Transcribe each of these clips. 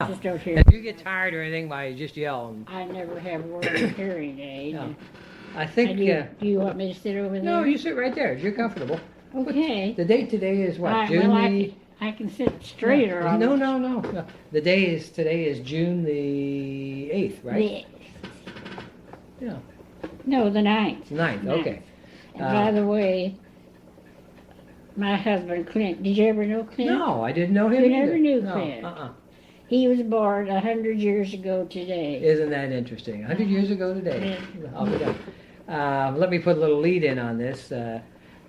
Just don't hear. If you get tired or anything, why, just yell. I never have worn a hearing aid. No. I think. Do you want me to sit over there? No, you sit right there. You're comfortable. Okay. The date today is what? Well, I can sit straighter on No, it. no. Today is June the 8th, right? Yeah. No, the 9th. 9th, okay. And by the way, my husband, Clint, did you ever know Clint? No, I didn't know him You either. never knew No, Clint. uh-uh. He was born 100 years ago today. Isn't that interesting? 100 years ago today. I'll be done. Let me put a little lead in on this.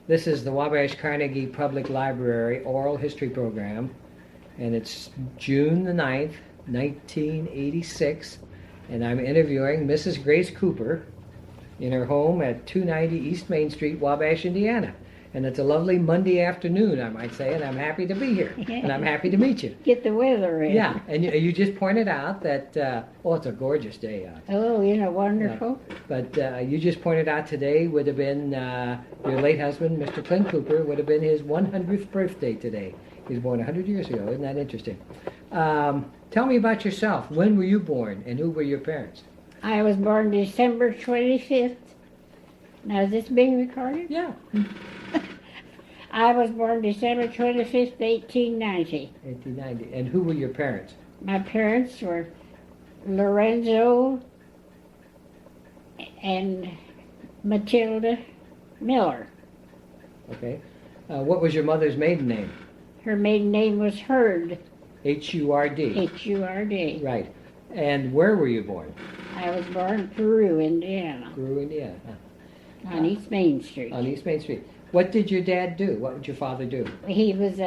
This is the Wabash Carnegie Public Library Oral History Program, and it's June the 9th, 1986, and I'm interviewing Mrs. Grace Cooper in her home at 290 East Main Street, Wabash, Indiana. And it's a lovely Monday afternoon, I might say, and I'm happy to be here, and I'm happy to meet you. Get the weather in. Yeah, and you just pointed out that, it's a gorgeous day out. Oh, isn't it wonderful? Yeah. But you just pointed out today would have been, your late husband, Mr. Clinton Cooper, would have been his 100th birthday today. He was born 100 years ago. Isn't that interesting? Tell me about yourself. When were you born, and who were your parents? I was born December 25th. Now, is this being recorded? Yeah. I was born December 25th, 1890. 1890. And who were your parents? My parents were Lorenzo and Matilda Miller. Okay. What was your mother's maiden name? Her maiden name was Hurd. H-U-R-D. H-U-R-D. Right. And where were you born? I was born in Peru, Indiana. Peru, Indiana. On East Main Street. On East Main Street. What did your dad do? What would your father do? He was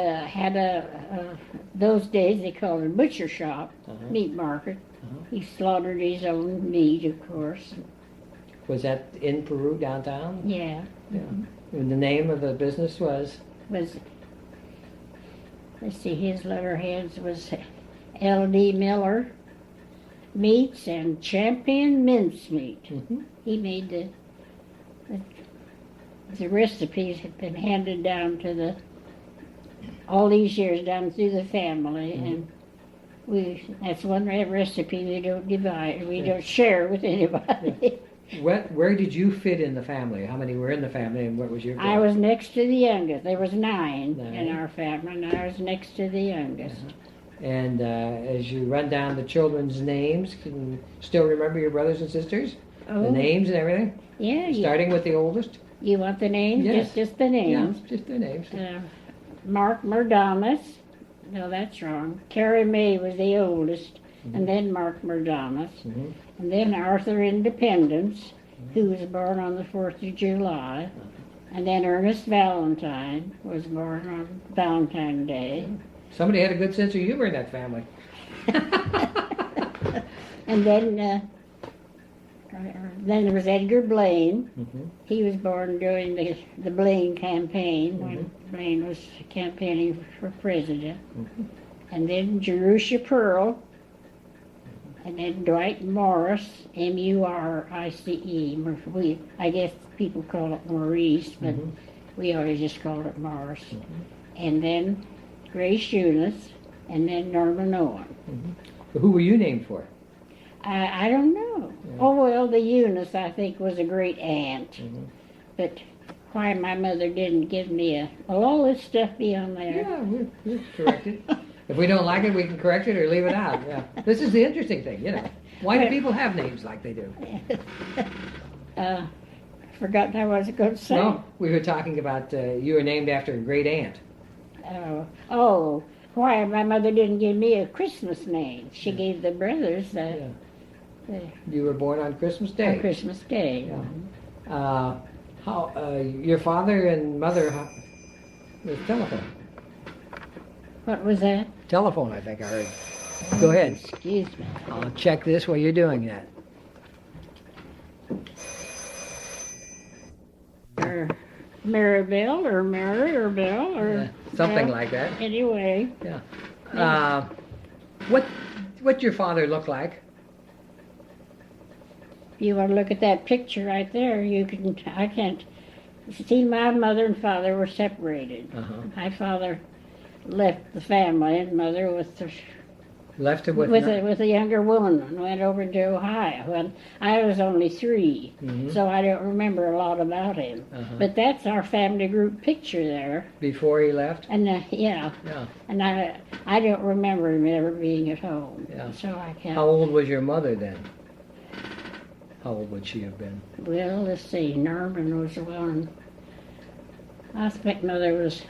those days they called it a butcher shop, meat market. He slaughtered his own meat, of course. Was that in Peru, downtown? Yeah. Yeah. And the name of the business was? Let's see, his letterheads was L.D. Miller Meats and Champion Mincemeat. Mm-hmm. He made the recipes had been handed down to all these years down through the family, and that's one recipe we don't divide, we don't share with anybody. Where did you fit in the family? How many were in the family, and what was your? I was next to the youngest. There was nine in our family, and I was next to the youngest. And as you run down the children's names, can you still remember your brothers and sisters? Oh. The names and everything? Yeah. Starting with the oldest? You want the names? Yes. Just the names? Yeah, just the names. Mark Murdamus. No, that's wrong. Carrie Mae was the oldest, and then Mark Murdamus. And then Arthur Independence, who was born on the 4th of July. And then Ernest Valentine was born on Valentine's Day. Somebody had a good sense of humor in that family. And then there was Edgar Blaine. He was born during the Blaine campaign, when Blaine was campaigning for president. And then Jerusha Pearl. And then Dwight Morris, M-U-R-I-C-E. I guess people call it Maurice, but we always just called it Morris. And then Grace Eunice, and then Norman Owen. Who were you named for? I don't know. Yeah. Oh, well, the Eunice, I think, was a great aunt. But why my mother didn't give me will all this stuff be on there? Yeah, we'll correct it. If we don't like it, we can correct it or leave it out. Yeah. This is the interesting thing, Why do people have names like they do? Forgot I was going to say. No, we were talking about you were named after a great aunt. Why my mother didn't give me a Christmas name. She gave the brothers you were born on Christmas Day. On Christmas Day. Yeah. Your father and mother, was telephone. What was that? Telephone, I think I heard. Go ahead. Excuse me. I'll check this while you're doing that. Or Maribel, or Mary, or Bell, or something like that. Anyway. Yeah. What's your father look like? If you want to look at that picture right there, I can't see. My mother and father were separated. My father left the family, and mother with Left him with with a younger woman and went over to Ohio. When I was only 3, so I don't remember a lot about him. But that's our family group picture there. before he left. And Yeah. and I don't remember him ever being at home. Yeah. So I can't. How old was your mother then? How old would she have been? Well, let's see. Norman was the one. I think Mother was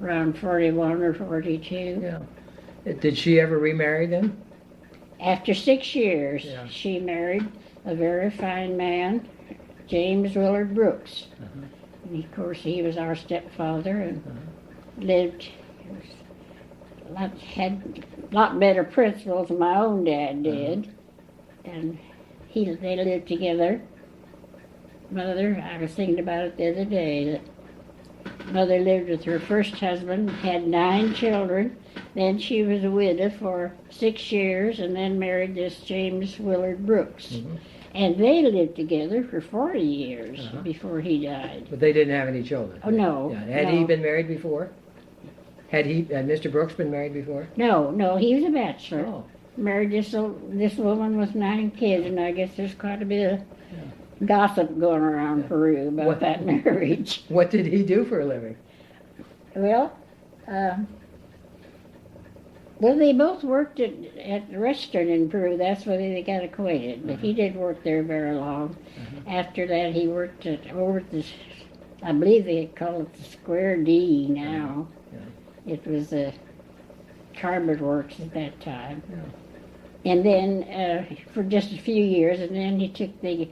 around 41 or 42. Yeah. Did she ever remarry then? After 6 years, Yeah. she married a very fine man, James Willard Brooks. And of course, he was our stepfather and lived, had a lot better principles than my own dad did. And they lived together. Mother, I was thinking about it the other day, that Mother lived with her first husband, had 9 children. Then she was a widow for 6 years and then married this James Willard Brooks. And they lived together for 40 years before he died. But they didn't have any children. Oh, no. Yeah. Had he been married before? Had Mr. Brooks been married before? No, he was a bachelor. Oh. Married this woman with 9 kids, and I guess there's quite a bit of gossip going around Peru about that marriage. What did he do for a living? Well, they both worked at the restaurant in Peru. That's where they got acquainted. But he didn't work there very long. After that, he worked over at this, I believe they call it the Square D now. It was a Carbon Works at that time. And then for just a few years, and then he took the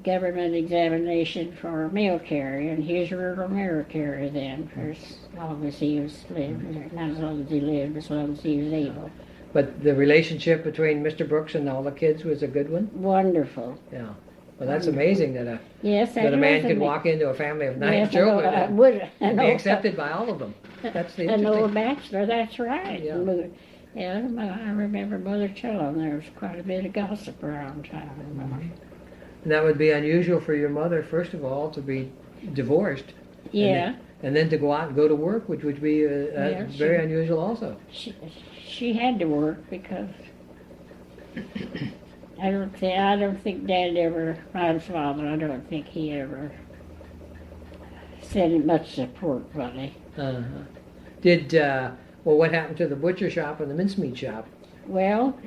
government examination for mail carrier, and he was a rural mail carrier then for as long as he lived. Not as long as he lived, as long as he was able. But the relationship between Mr. Brooks and all the kids was a good one? Wonderful. Yeah. Well, that's amazing that a man can walk into a family of 9 children and be accepted by all of them. That's the interesting. An old bachelor, that's right. Yeah. I remember Mother telling there was quite a bit of gossip around town. And that would be unusual for your mother, first of all, to be divorced. Yeah. And then to go out and go to work, which would be very unusual also. She had to work because I don't think Dad ever, my father, I don't think he ever sent much support money. What happened to the butcher shop and the mincemeat shop? Well,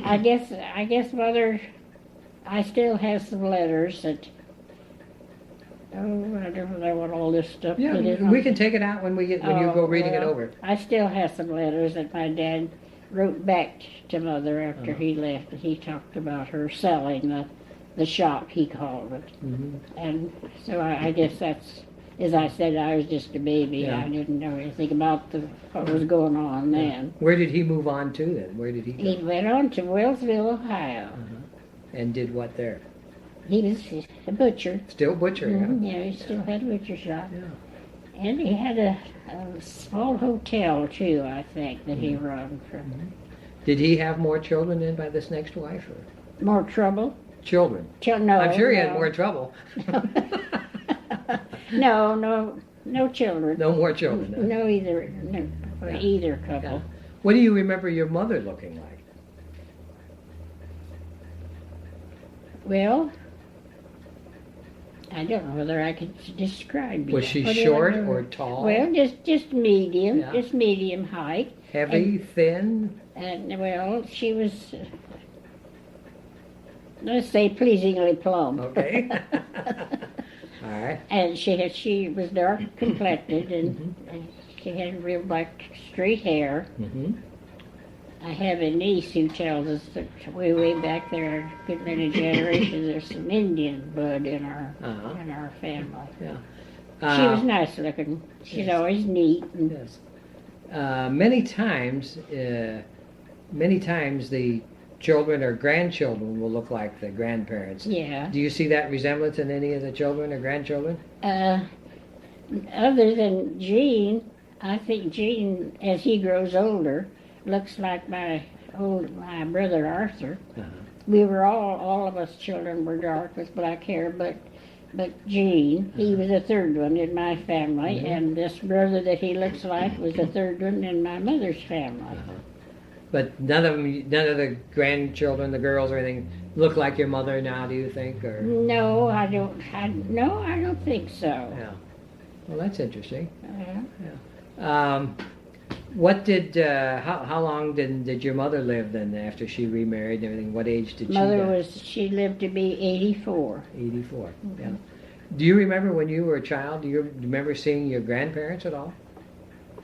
I guess Mother, I still have some letters that, I don't know what all this stuff Yeah, we can take it out when you go reading it over. I still have some letters that my dad wrote back to Mother after he left, and he talked about her selling the shop, he called it. And so I guess that's, as I said, I was just a baby. Yeah. I didn't know anything about what was going on then. Where did he move on to then? Where did he go? He went on to Wellsville, Ohio. And did what there? He was a butcher. Still butcher, Yeah, he still had a butcher shop. Yeah. And he had a small hotel, too, I think, that he run from. Did he have more children then by this next wife? Or? More trouble? Children. No. I'm sure he had more trouble. No children. No more children. No, either couple. Yeah. What do you remember your mother looking like? Well, I don't know whether I could describe you. Was she short or tall? Well, just medium, Yeah. just medium height. Heavy, thin? And well, she was, let's say, pleasingly plump. Okay. All right. And she was dark complected, and she had real black straight hair. I have a niece who tells us that way back there, a good many generations, there's some Indian blood in our family. Yeah. She was nice looking. She's always neat. Yes. Many times the children or grandchildren will look like the grandparents. Yeah. Do you see that resemblance in any of the children or grandchildren? Other than Gene, I think Gene, as he grows older, looks like my brother Arthur. We were all of us children were dark with black hair, but Gene, he was the third one in my family, and this brother that he looks like was the third one in my mother's family. But none of the grandchildren, the girls or anything, look like your mother now, do you think? Or No, I don't. No, I don't think so. yeah. Well, that's interesting. Uh, What did? How long did your mother live then after she remarried and everything? What age did she lived to be 84. 84. Mm-hmm. Yeah. Do you remember when you were a child? Do you remember seeing your grandparents at all?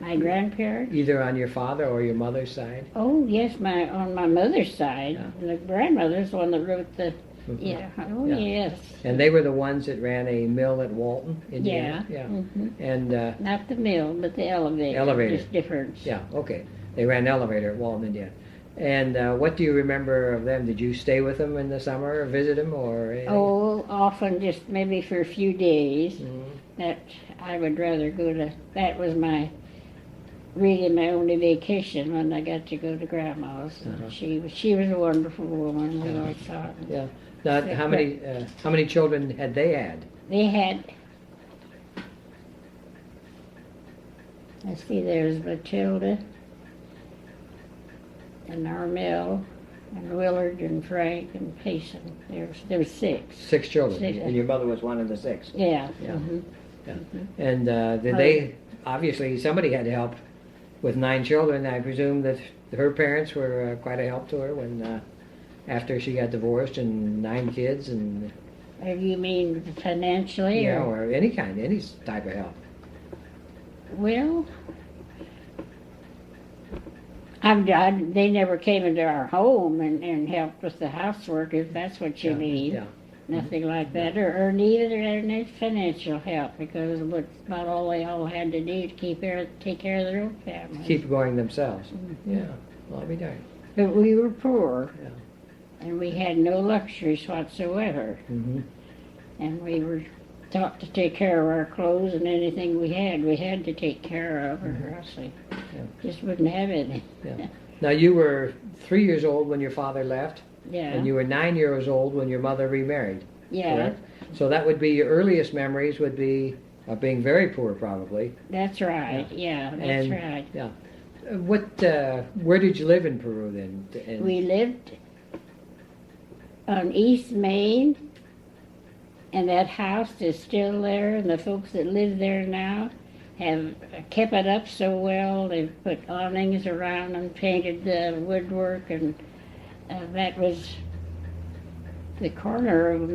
My grandparents? Either on your father or your mother's side? Oh, yes, on my mother's side. Yeah. The grandmother's the one that wrote the, Mhm. yeah, yes. And they were the ones that ran a mill at Walton, Indiana? Yeah. Yeah. Mhm. And, Not the mill, but the elevator. Elevator. Just different. yeah, okay. They ran an elevator at Walton, Indiana. And what do you remember of them? Did you stay with them in the summer or visit them or anything? Oh, often just maybe for a few days. Mhm. That I would rather go to, that was really my only vacation when I got to go to Grandma's. Uh-huh. She was a wonderful woman, we always thought. Yeah. Now, how many children had they had? They had, let's see, there's Matilda and Armel and Willard and Frank and Payson. There was 6. 6 children. Six. And your mother was one of the 6. Yeah. Yeah. Mhm. Yeah. And did they, obviously somebody had to help with 9 children. I presume that her parents were quite a help to her when after she got divorced and 9 kids and You mean financially? yeah, Or? or any type of help. Well, they never came into our home and helped with the housework, if that's what you mean. Yeah. Nothing like that, or neither any financial help, because it was about all they all had to do to take care of their own families. Keep going themselves. Mhm. Yeah. Well, I'll be darned. But we were poor, Yeah. and we had no luxuries whatsoever, Mm-hmm. and we were taught to take care of our clothes and anything we had to take care of, or else we just wouldn't have any. Yeah. Now you were 3 years old when your father left, Yeah. and you were 9 years old when your mother remarried. Yeah, Correct? So that would be your earliest memories would be of being very poor, probably. that's right. Yeah, that's And- right. Yeah. Where did you live in Peru then? And- We lived on East Main, and that house is still there, and the folks that live there now have kept it up so well. They've put awnings around and painted the woodwork, and that was the corner of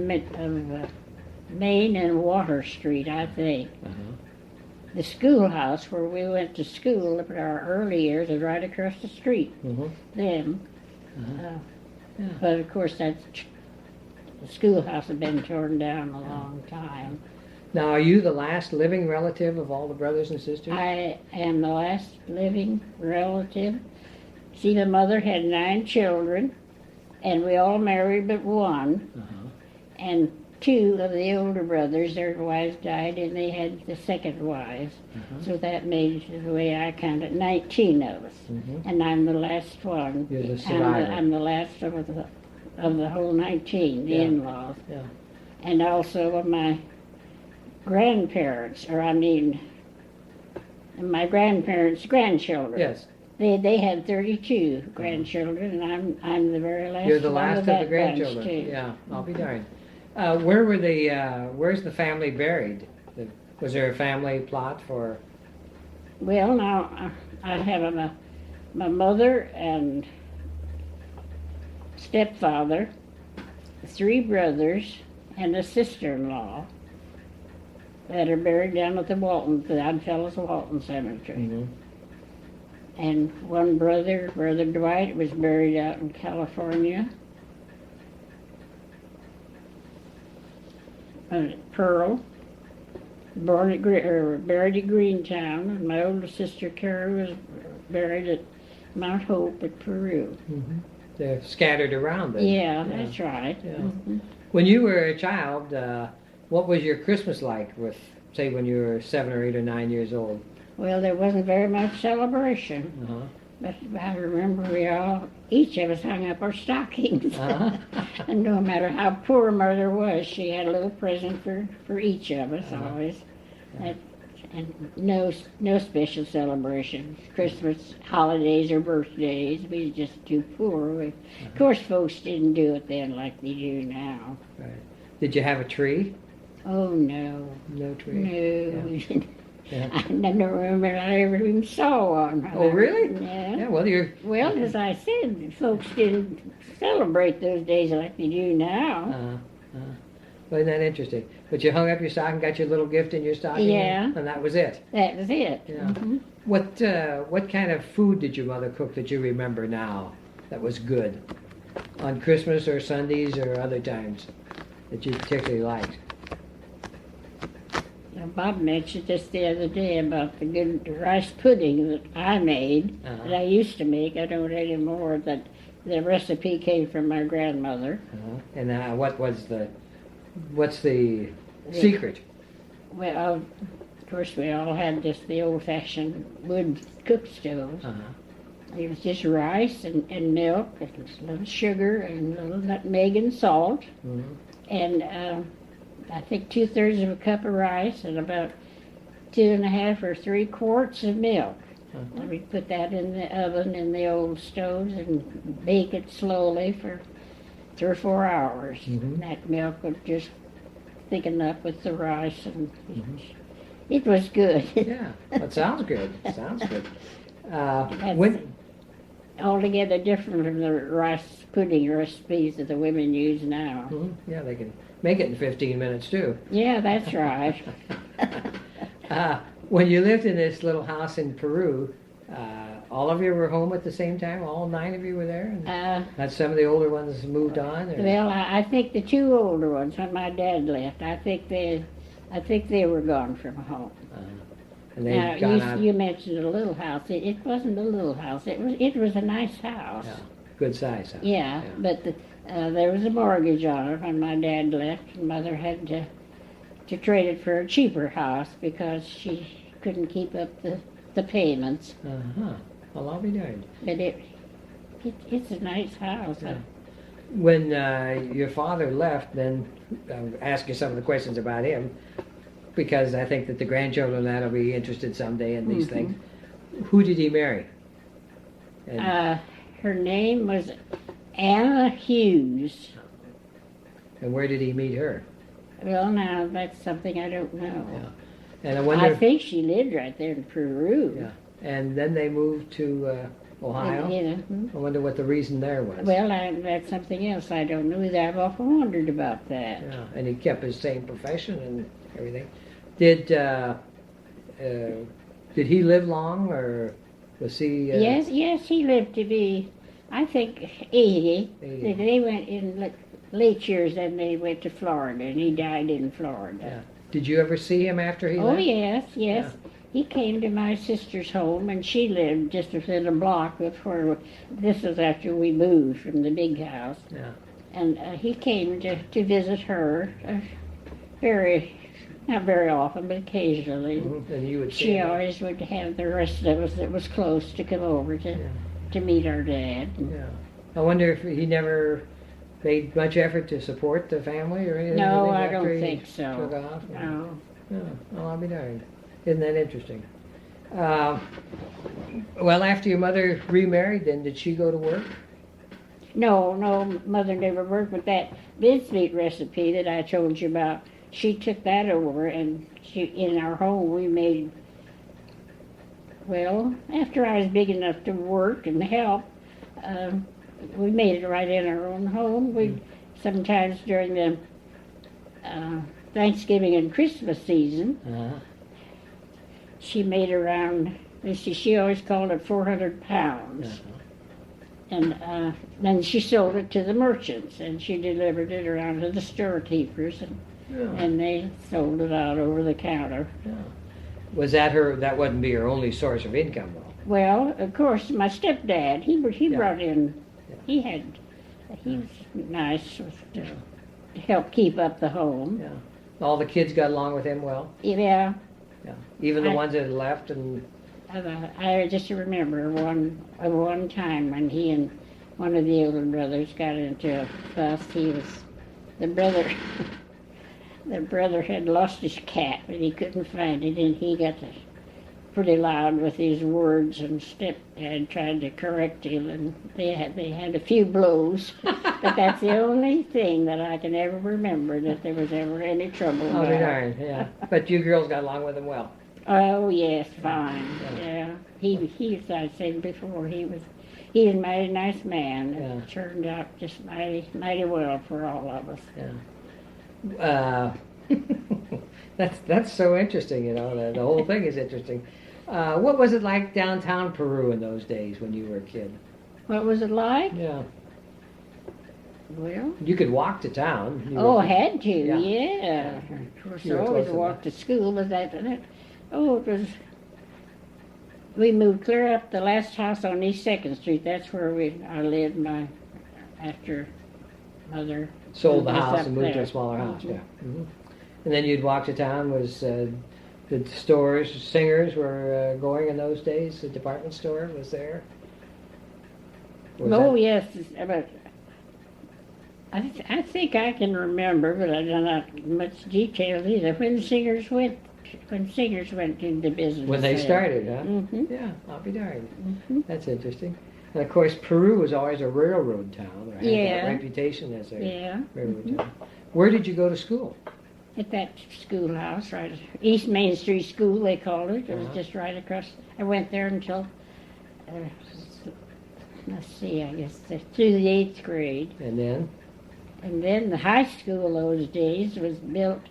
Main and Water Street, I think. Uh-huh. The schoolhouse where we went to school in our early years is right across the street. Mhm. Them. Uh-huh. Yeah. But of course, the schoolhouse had been torn down a long time. Now, are you the last living relative of all the brothers and sisters? I am the last living relative. See, the mother had 9 children, and we all married but one. Uh-huh. And 2 of the older brothers, their wives died, and they had the second wives. Uh-huh. So that made, the way I counted, 19 of us. Mhm. And I'm the last one. You're the survivor. I'm the last of the whole 19, the Yeah. in-laws. Yeah. And also of my grandparents, my grandparents' grandchildren. Yes. They had 32 grandchildren, and I'm the very last. You're the one last of that the grandchildren. bunch, too. Yeah, I'll be darned. Where's the family buried? Was there a family plot for? Well, now I have my mother and stepfather, 3 brothers, and a sister-in-law that are buried down at the Oddfellows Walton Cemetery. Mm-hmm. And one brother Dwight, was buried out in California. Pearl, buried at Greentown, and my older sister Carrie was buried at Mount Hope at Peru. Mm-hmm. They're scattered around then. Yeah, that's right. Yeah. Mhm. When you were a child, what was your Christmas like with, say, when you were 7 or 8 or 9 years old? Well, there wasn't very much celebration, Uh-huh. but I remember each of us hung up our stockings. Uh-huh. And no matter how poor Mother was, she had a little present for each of us Uh-huh. always. Yeah. And no special celebrations, Christmas, holidays, or birthdays. We were just too poor. Of course, folks didn't do it then like they do now. Right. Did you have a tree? Oh, no. No tree? No. Yeah. Yeah. I don't remember I ever even saw one. Oh, really? Yeah. Yeah, well, you're... Well, as I said, folks didn't celebrate those days like they do now. Well, isn't that interesting? But you hung up your stocking, got your little gift in your stocking, Yeah. and that was it. That was it. Yeah. What kind of food did your mother cook that you remember now that was good on Christmas or Sundays or other times that you particularly liked? Now, Bob mentioned this the other day about the good rice pudding that I made, that I used to make. I don't anymore. That the recipe came from my grandmother. And what's the secret? Well, of course, we all had just the old-fashioned wood cook stove. It was just rice and milk and a little sugar and a little nutmeg and salt. And I think 2/3 of a cup of rice and about 2.5 or 3 quarts of milk. And we'd put that in the oven in the old stoves and bake it slowly for 3 or 4 hours. And that milk would just thicken up with the rice, and it was good. Yeah, that sounds good. Sounds good. That's altogether different from the rice pudding recipes that the women use now. Yeah, they can make it in 15 minutes too. Yeah, that's right. When you lived in this little house in Peru, all of you were home at the same time? All 9 of you were there? And had some of the older ones moved on? Or? Well, I think the 2 older ones, when my dad left, I think they were gone from home. And they'd gone out. You mentioned a little house. It wasn't a little house. It was a nice house. Yeah, good size house. Yeah, but there was a mortgage on it when my dad left, and Mother had to trade it for a cheaper house because she couldn't keep up the payments. Well, I'll be darned. But it's a nice house. Yeah. When your father left, then I'll ask you some of the questions about him, because I think that the grandchildren that'll be interested someday in these things. Who did he marry? And, her name was Anna Hughes. And where did he meet her? Well, now that's something I don't know. Yeah. And I wonder. I think she lived right there in Peru. Yeah. And then they moved to Ohio. I wonder what the reason there was. Well, that's something else I don't know either. I've often wondered about that. Yeah. And he kept his same profession and everything. Did he live long, or was he? Yes, he lived to be, I think, 80. They went in late years, then they went to Florida, and he died in Florida. Yeah. Did you ever see him after he left? Oh, yes. Yeah. He came to my sister's home, and she lived just within a block before. This was after we moved from the big house. Yeah. And he came to visit her, not very often, but occasionally. And you would see She him. always would have the rest of us that was close to come over to meet our dad. Yeah. I wonder if he never made much effort to support the family or anything. No, I after don't he think so. Took off? No. Yeah. Well, I'll be darned. Isn't that interesting? Well, after your mother remarried, then did she go to work? No, Mother never worked with that mincemeat recipe that I told you about. She took that over, and in our home we made, well, after I was big enough to work and help, we made it right in our own home. We sometimes during the Thanksgiving and Christmas season, she made around, she always called it 400 pounds. And then she sold it to the merchants, and she delivered it around to the storekeepers, and they sold it out over the counter. Yeah. Was that that wouldn't be her only source of income, though? Well, of course, my stepdad, he brought in, he was nice to help keep up the home. Yeah. All the kids got along with him well? Yeah. Yeah. Even the ones that had left and... I just remember one time when he and one of the older brothers got into a fuss. He was the brother. the brother had lost his cat, but he couldn't find it, and he got pretty loud with his words, and stepdad tried to correct him, and they had a few blows. But that's the only thing that I can ever remember that there was ever any trouble Oh, about. they darn, yeah. But you girls got along with him well. Oh yes, fine. Yeah, he as I said before, he was a mighty nice man. Yeah. It turned out just mighty well for all of us. Yeah. That's so interesting, you know. The whole thing is interesting. What was it like downtown Peru in those days when you were a kid? What was it like? Yeah. Well, You could walk to town. had to, Yeah. yeah. Of course, You I were always close walked to school, but it was. We moved clear up the last house on East 2nd Street. That's where I lived after Mother sold the moved us house up and moved to there. a smaller house. Mhm. Yeah. Hmm. And then you'd walk to town. Was the stores, singers were going in those days? The department store was there. Oh yes, but I think I can remember, but I don't have much detail either. When singers went into business. When they there. started, huh? Mhm. Yeah, I'll be darned. Mhm. That's interesting. And of course, Peru was always a railroad town. Or had Yeah. that reputation as a Yeah. railroad Mhm. town. Where did you go to school? At that schoolhouse, right, East Main Street School, they called it. It was Uh-huh. just right across. I went there until, let's see, I guess through the 8th grade. And then? And then the high school those days was built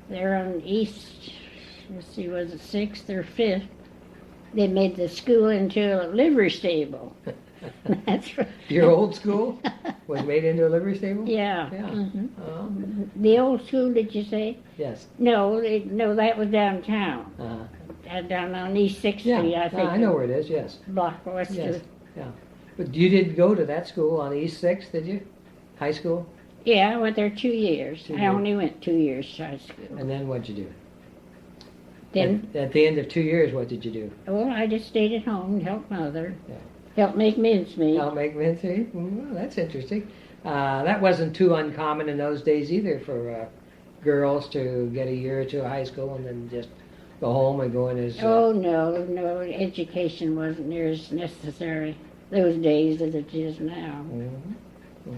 there on East, let's see, was it 6th or 5th? They made the school into a livery stable. That's right. Your old school was made into a livery stable? Yeah. Yeah. Mhm. Oh, The old school, did you say? yes. No, that was downtown. Uh-huh. Down on East 6th Yeah, Street, I think. I know where it is, yes. Block west Yes, of. yeah. But you didn't go to that school on East 6th, did you? High school? Yeah, I went there 2 years. 2 I years. only went 2 years to high school. And then what'd you do? Then, At the end of 2 years, what did you do? well, I just stayed at home and helped Mother. Yeah. Helped make mincemeat. I'll make mincemeat? Well, that's interesting. That wasn't too uncommon in those days either for girls to get a year or two of high school and then just go home and go in as... Oh, no, education wasn't near as necessary those days as it is now. Mhm.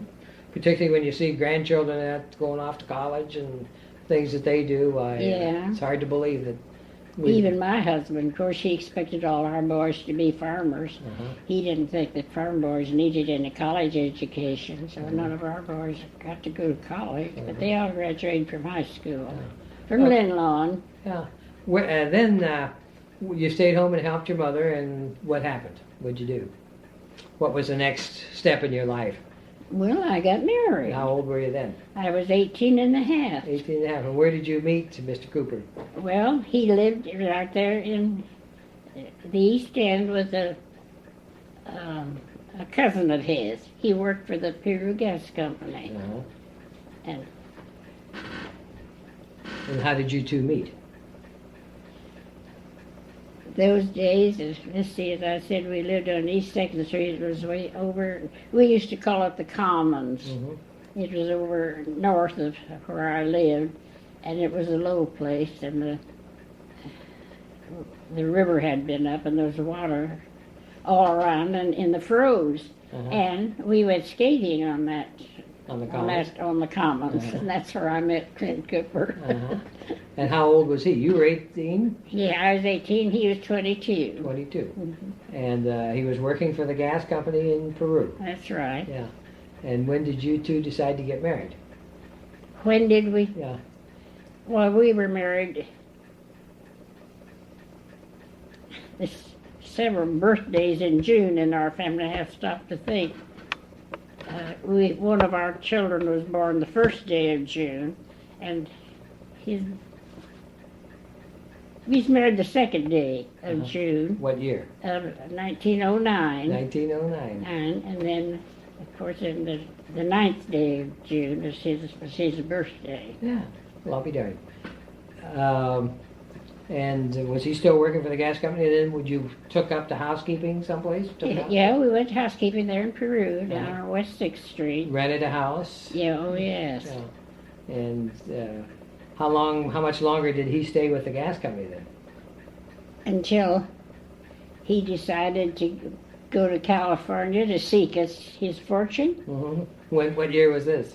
Particularly when you see grandchildren going off to college and things that they do, Yeah. it's hard to believe that Even my husband, of course, he expected all our boys to be farmers. Uh-huh. He didn't think that farm boys needed any college education, so none of our boys got to go to college, but they all graduated from high school, from Linlawn. Yeah. Then you stayed home and helped your mother, and what happened? What'd you do? What was the next step in your life? Well, I got married. How old were you then? I was 18 and a half. 18 and a half. And where did you meet Mr. Cooper? Well, he lived right there in the East End with a cousin of his. He worked for the Peru Gas Company. Uh-huh. And And how did you two meet? those days, let's see, as I said, we lived on East 2nd Street. It was way over, we used to call it the Commons. Mm-hmm. It was over north of where I lived, and it was a low place, and the river had been up, and there was water all around and in the froze. Uh-huh. And we went skating on that, On the Commons? on the Commons, Uh-huh. and that's where I met Clinton Cooper. Uh-huh. And how old was he? You were 18? Yeah, I was 18, he was 22. 22. Mhm. And he was working for the gas company in Peru. That's right. Yeah. And when did you two decide to get married? When did we? Yeah. Well, we were married several birthdays in June in our family. I have stopped to think. One of our children was born the first day of June, and he was married the second day of Uh-huh. June What year? of 1909. 1909. And then, of course, in the 9th day of June was his birthday. Yeah. Well, I'll be darned. And was he still working for the gas company? And then would you took up to housekeeping someplace? Yeah, we went housekeeping there in Peru, down Uh-huh. on West 6th Street. Rented a house? Yeah, oh yes. Yeah. And How much longer did he stay with the gas company then? until he decided to go to California to seek his fortune. Mm-hmm. What year was this?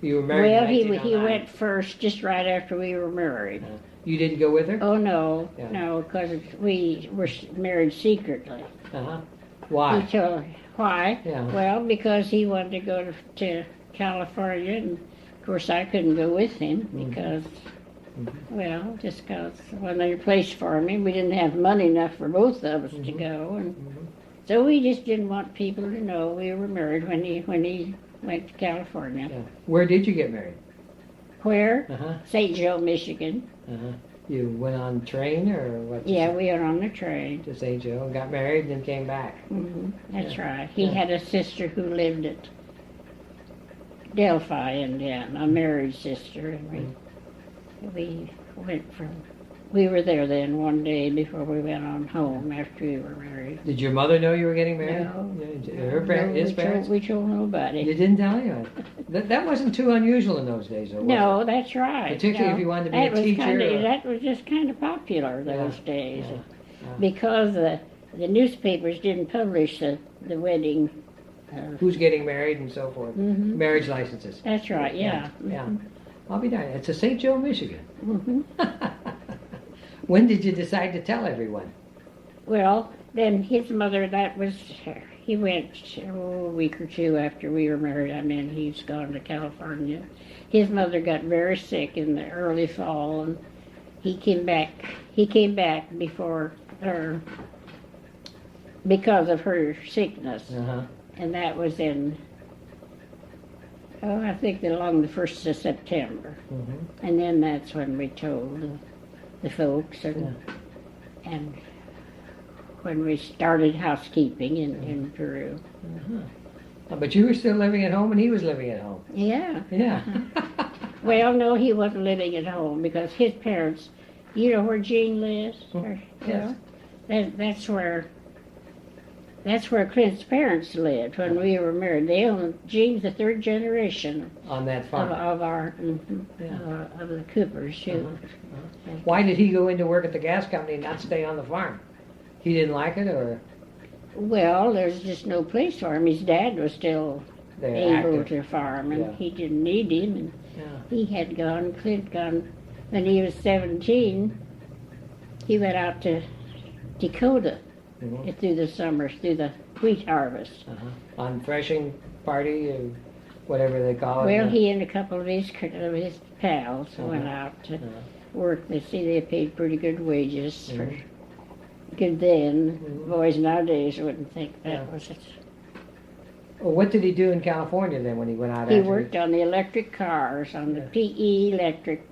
You were married Well, in he 1909. went first just right after we were married. You didn't go with her? Oh, no, Yeah. no, because we were married secretly. Uh-huh. Why? He told, why? Yeah. Well, because he wanted to go to California, and of course I couldn't go with him because, well, just because there wasn't any place for me. We didn't have money enough for both of us to go, and so we just didn't want people to know we were married when he went to California. Yeah. Where did you get married? Where? Uh-huh. St. Joe, Michigan. Uh-huh. You went on train or what? Yeah, we were on the train. To St. Joe and got married and then came back. That's Yeah. right. He Yeah. had a sister who lived at Delphi, Indiana, a married sister, and we went from. We were there then one day before we went on home after we were married. Did your mother know you were getting married? No. His parents? We told nobody. You didn't tell anyone? That wasn't too unusual in those days, though, was No, it? that's right. Particularly if you wanted to be a teacher. That was just kind of popular those Yeah, days. yeah. Because the newspapers didn't publish the wedding. Who's getting married and so forth. Marriage licenses. That's right, yeah. Yeah. I'll be darned. It's a St. Joe, Michigan. hmm When did you decide to tell everyone? Well, then his mother, he went a week or two after we were married. I mean, he's gone to California. His mother got very sick in the early fall, and he came back before her because of her sickness. Uh-huh. And that was in, I think along the 1st of September. And then that's when we told the folks, and when we started housekeeping in Peru. But you were still living at home and he was living at home. Yeah. Yeah. Well, no, he wasn't living at home because his parents, you know where Jean lives? Yes. That's where Clint's parents lived when we were married. Jean's the 3rd generation On that farm. of our Yeah. of the Coopers. Why did he go into work at the gas company and not stay on the farm? He didn't like it, or Well, there's just no place for him. His dad was still they're able active? to farm, and Yeah. he didn't need him. And Yeah. he had gone. Clint gone when he was 17. He went out to Dakota Mhm. through the summers, through the wheat harvest. On threshing party or whatever they call it. Well, he and a couple of his pals went Uh-huh. out to Uh-huh. work. They see they paid pretty good wages for Mhm. good then. Mhm. Boys nowadays wouldn't think that Yeah. was it. Well, what did he do in California then when he went out? He after worked on the electric cars, on the Yeah. PE electric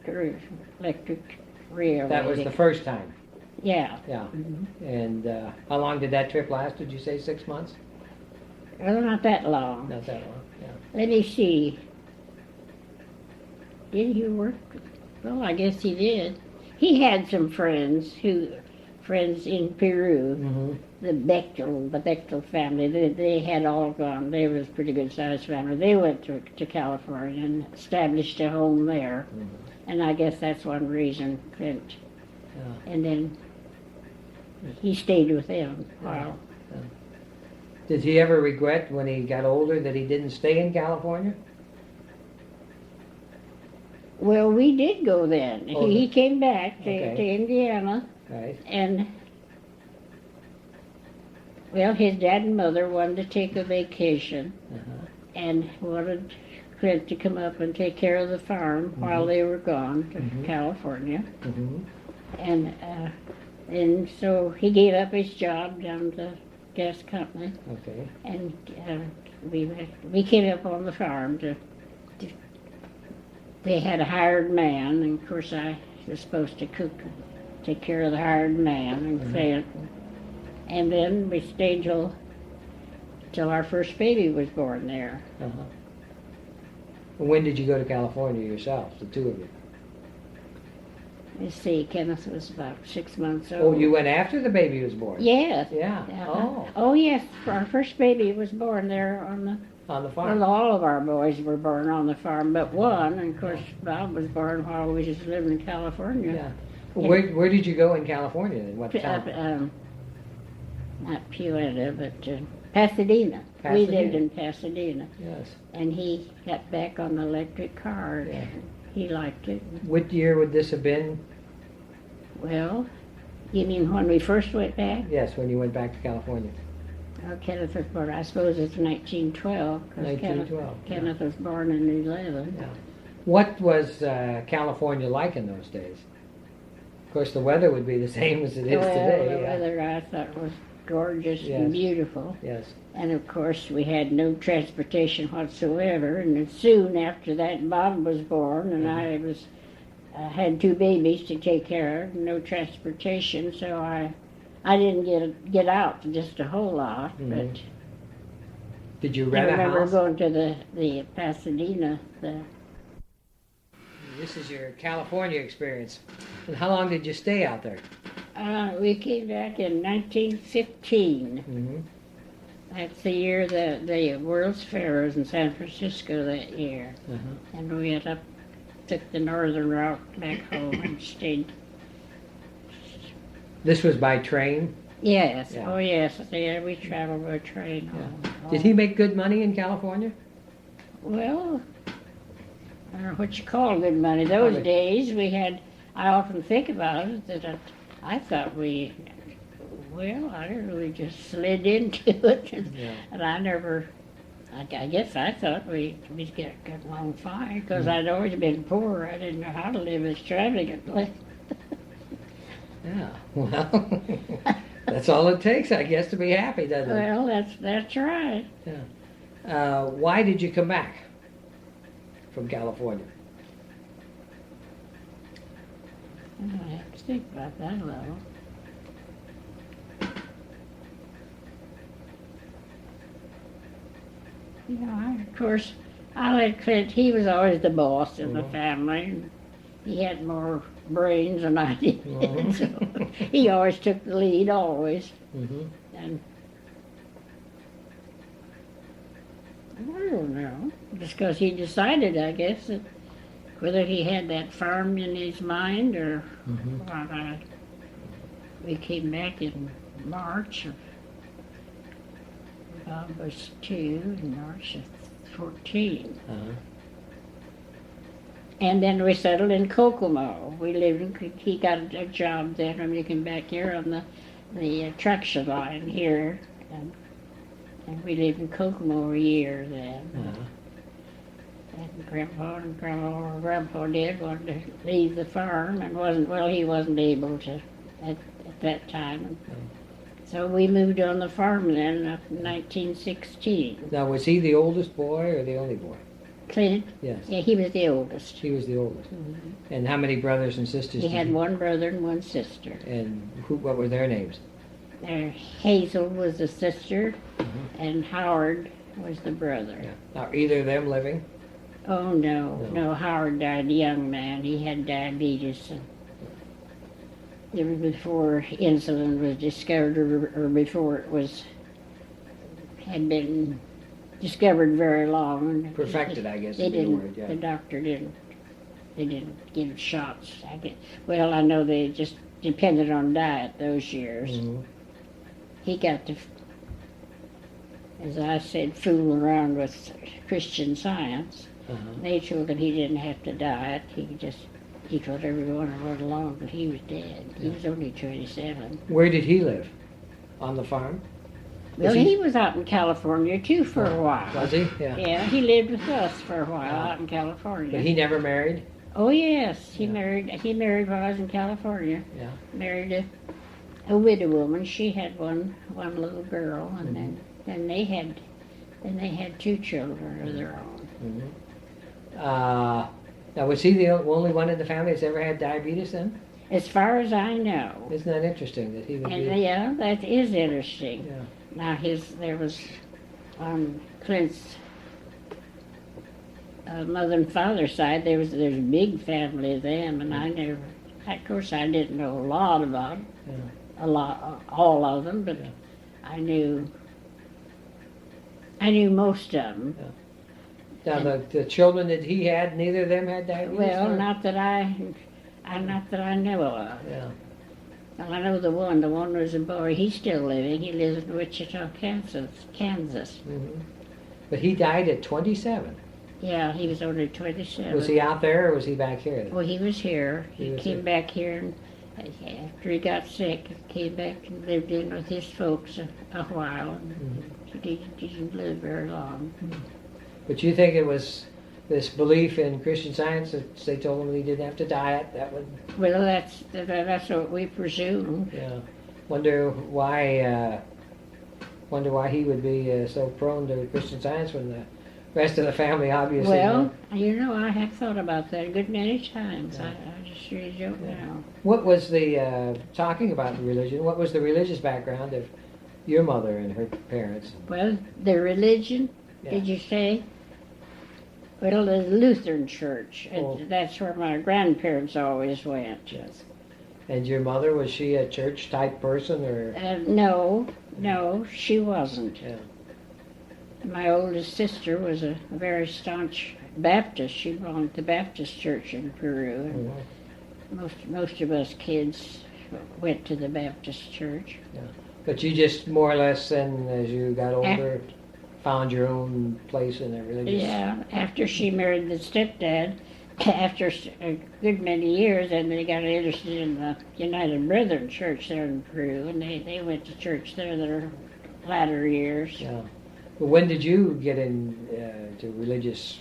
railway. That was the first time. Yeah. Yeah. And how long did that trip last? Did you say 6 months? Well, not that long. Not that long. Yeah. Let me see. Did he work? Well, I guess he did. He had some friends in Peru, Mm-hmm. the Bechtel family. They had all gone. They was a pretty good sized family. They went to California and established a home there. And I guess that's one reason Clint. Yeah. And then he stayed with them a while. Did he ever regret when he got older that he didn't stay in California? Well, we did go then. Oh, He came back to Okay. Indiana, Right. and well, his dad and mother wanted to take a vacation Uh-huh. and wanted Clint to come up and take care of the farm while they were gone to California. Mm-hmm. And so he gave up his job down at the gas company, Okay. and we came up on the farm to they had a hired man, and of course I was supposed to cook, take care of the hired man and Clint. And then we stayed till our first baby was born there. Uh-huh. When did you go to California yourself, the two of you? Let's see, Kenneth was about 6 months old. Oh, you went after the baby was born? Yes. Yeah. Uh-huh. Oh. Oh, yes. Our first baby was born there on the on the farm. Well, all of our boys were born on the farm, but one, and of course, Bob was born while we was living in California. Yeah. Where did you go in California? And what town? Not Puebla, but Pasadena. Pasadena. We lived in Pasadena. Yes. And he got back on the electric car. Yeah. And he liked it. What year would this have been? Well, you mean when we first went back? Yes, when you went back to California. Oh, Kenneth was born, I suppose it's 1912. 1912. Kenneth was born in 11. Yeah. What was California like in those days? Of course, the weather would be the same as it is today. The weather I thought was gorgeous and beautiful. Yes. And of course, we had no transportation whatsoever. And then soon after that, Bob was born, and I had two babies to take care of. No transportation, so I didn't get out just a whole lot. But did you I rent a remember house? going to the Pasadena. This is your California experience. And how long did you stay out there? We came back in 1915. Mm-hmm. That's the year the World's Fair was in San Francisco that year. And we took the northern route back home and stayed. This was by train? Yes, Yeah. oh yes, yeah, we traveled by train. Yeah. Did he make good money in California? Well, I don't know what you call good money. Those days I often think about it, that I thought we just slid into it. And I guess I thought we'd get along fine, because I'd always been poor. I didn't know how to live extravagantly. Yeah, well, that's all it takes, I guess, to be happy, doesn't it? Well, that's right. Yeah. Why did you come back from California? I have to think about that a little. Of course, I let Clint, he was always the boss in the family. And he had more brains than I did. So he always took the lead, always. And I don't know, just because he decided, I guess, that whether he had that farm in his mind or what. We came back in March of Bob was 2 in March of 14. And then we settled in Kokomo. We lived in, he got a job then when we came back here on the traction line here. And we lived in Kokomo a year then. And Grandpa did want to leave the farm and he wasn't able to at that time. So we moved on the farm then up in 1916. Now, was he the oldest boy or the only boy? Clint? Yes. Yeah, he was the oldest. He was the oldest. And how many brothers and sisters? He had one brother and one sister. And what were their names? Hazel was the sister, and Howard was the brother. Yeah. Are either of them living? Oh, no. Howard died a young man. He had diabetes. And it was before insulin was discovered, or before it had been discovered very long. Perfected, I guess. They didn't. The doctor didn't. They didn't give shots. Well, I know they just depended on diet those years. He got to, as I said, fool around with Christian Science. They told him he didn't have to diet. He told everyone to run along, but he was dead. He was only 27. Where did he live? On the farm? Well, he was out in California too for a while. Was he? Yeah. Yeah, he lived with us for a while out in California. But he never married? Oh yes, he married while I was in California. Yeah. Married a widow woman. She had one little girl, and then they had 2 children of their own. Now, was he the only one in the family that's ever had diabetes then? As far as I know. Isn't that interesting that he would be? Yeah, that is interesting. Yeah. Now there was on Clint's mother and father's side, there's a big family of them, and of course I didn't know a lot about all of them, but I knew I knew most of them. Now, the children that he had, neither of them had diabetes? Well, or? not that I know of. Yeah. Well, I know the one was a boy. He's still living. He lives in Wichita, Kansas. Mm-hmm. But he died at 27. Yeah, he was only 27. Was he out there or was he back here? Well, he was here. He was came here. back here, and after he got sick, came back and lived in with his folks a while. And he didn't live very long. But you think it was this belief in Christian Science that they told him he didn't have to diet? That would. Well, that's what we presume. Yeah. Wonder why he would be so prone to Christian Science when the rest of the family obviously. Well, I have thought about that a good many times. Yeah. I just really don't know. What was the talking about religion? What was the religious background of your mother and her parents? Well, the religion, did you say? Well, the Lutheran church, and that's where my grandparents always went. Yes. And your mother, was she a church type person or? No, she wasn't. Yeah. My oldest sister was a very staunch Baptist. She belonged to the Baptist church in Peru. And most of us kids went to the Baptist church. Yeah. But you just more or less then, as you got older, found your own place in the religious. Yeah, after she married the stepdad, after a good many years, and they got interested in the United Brethren Church there in Peru, and they went to church there their latter years. Yeah. But when did you get to religious?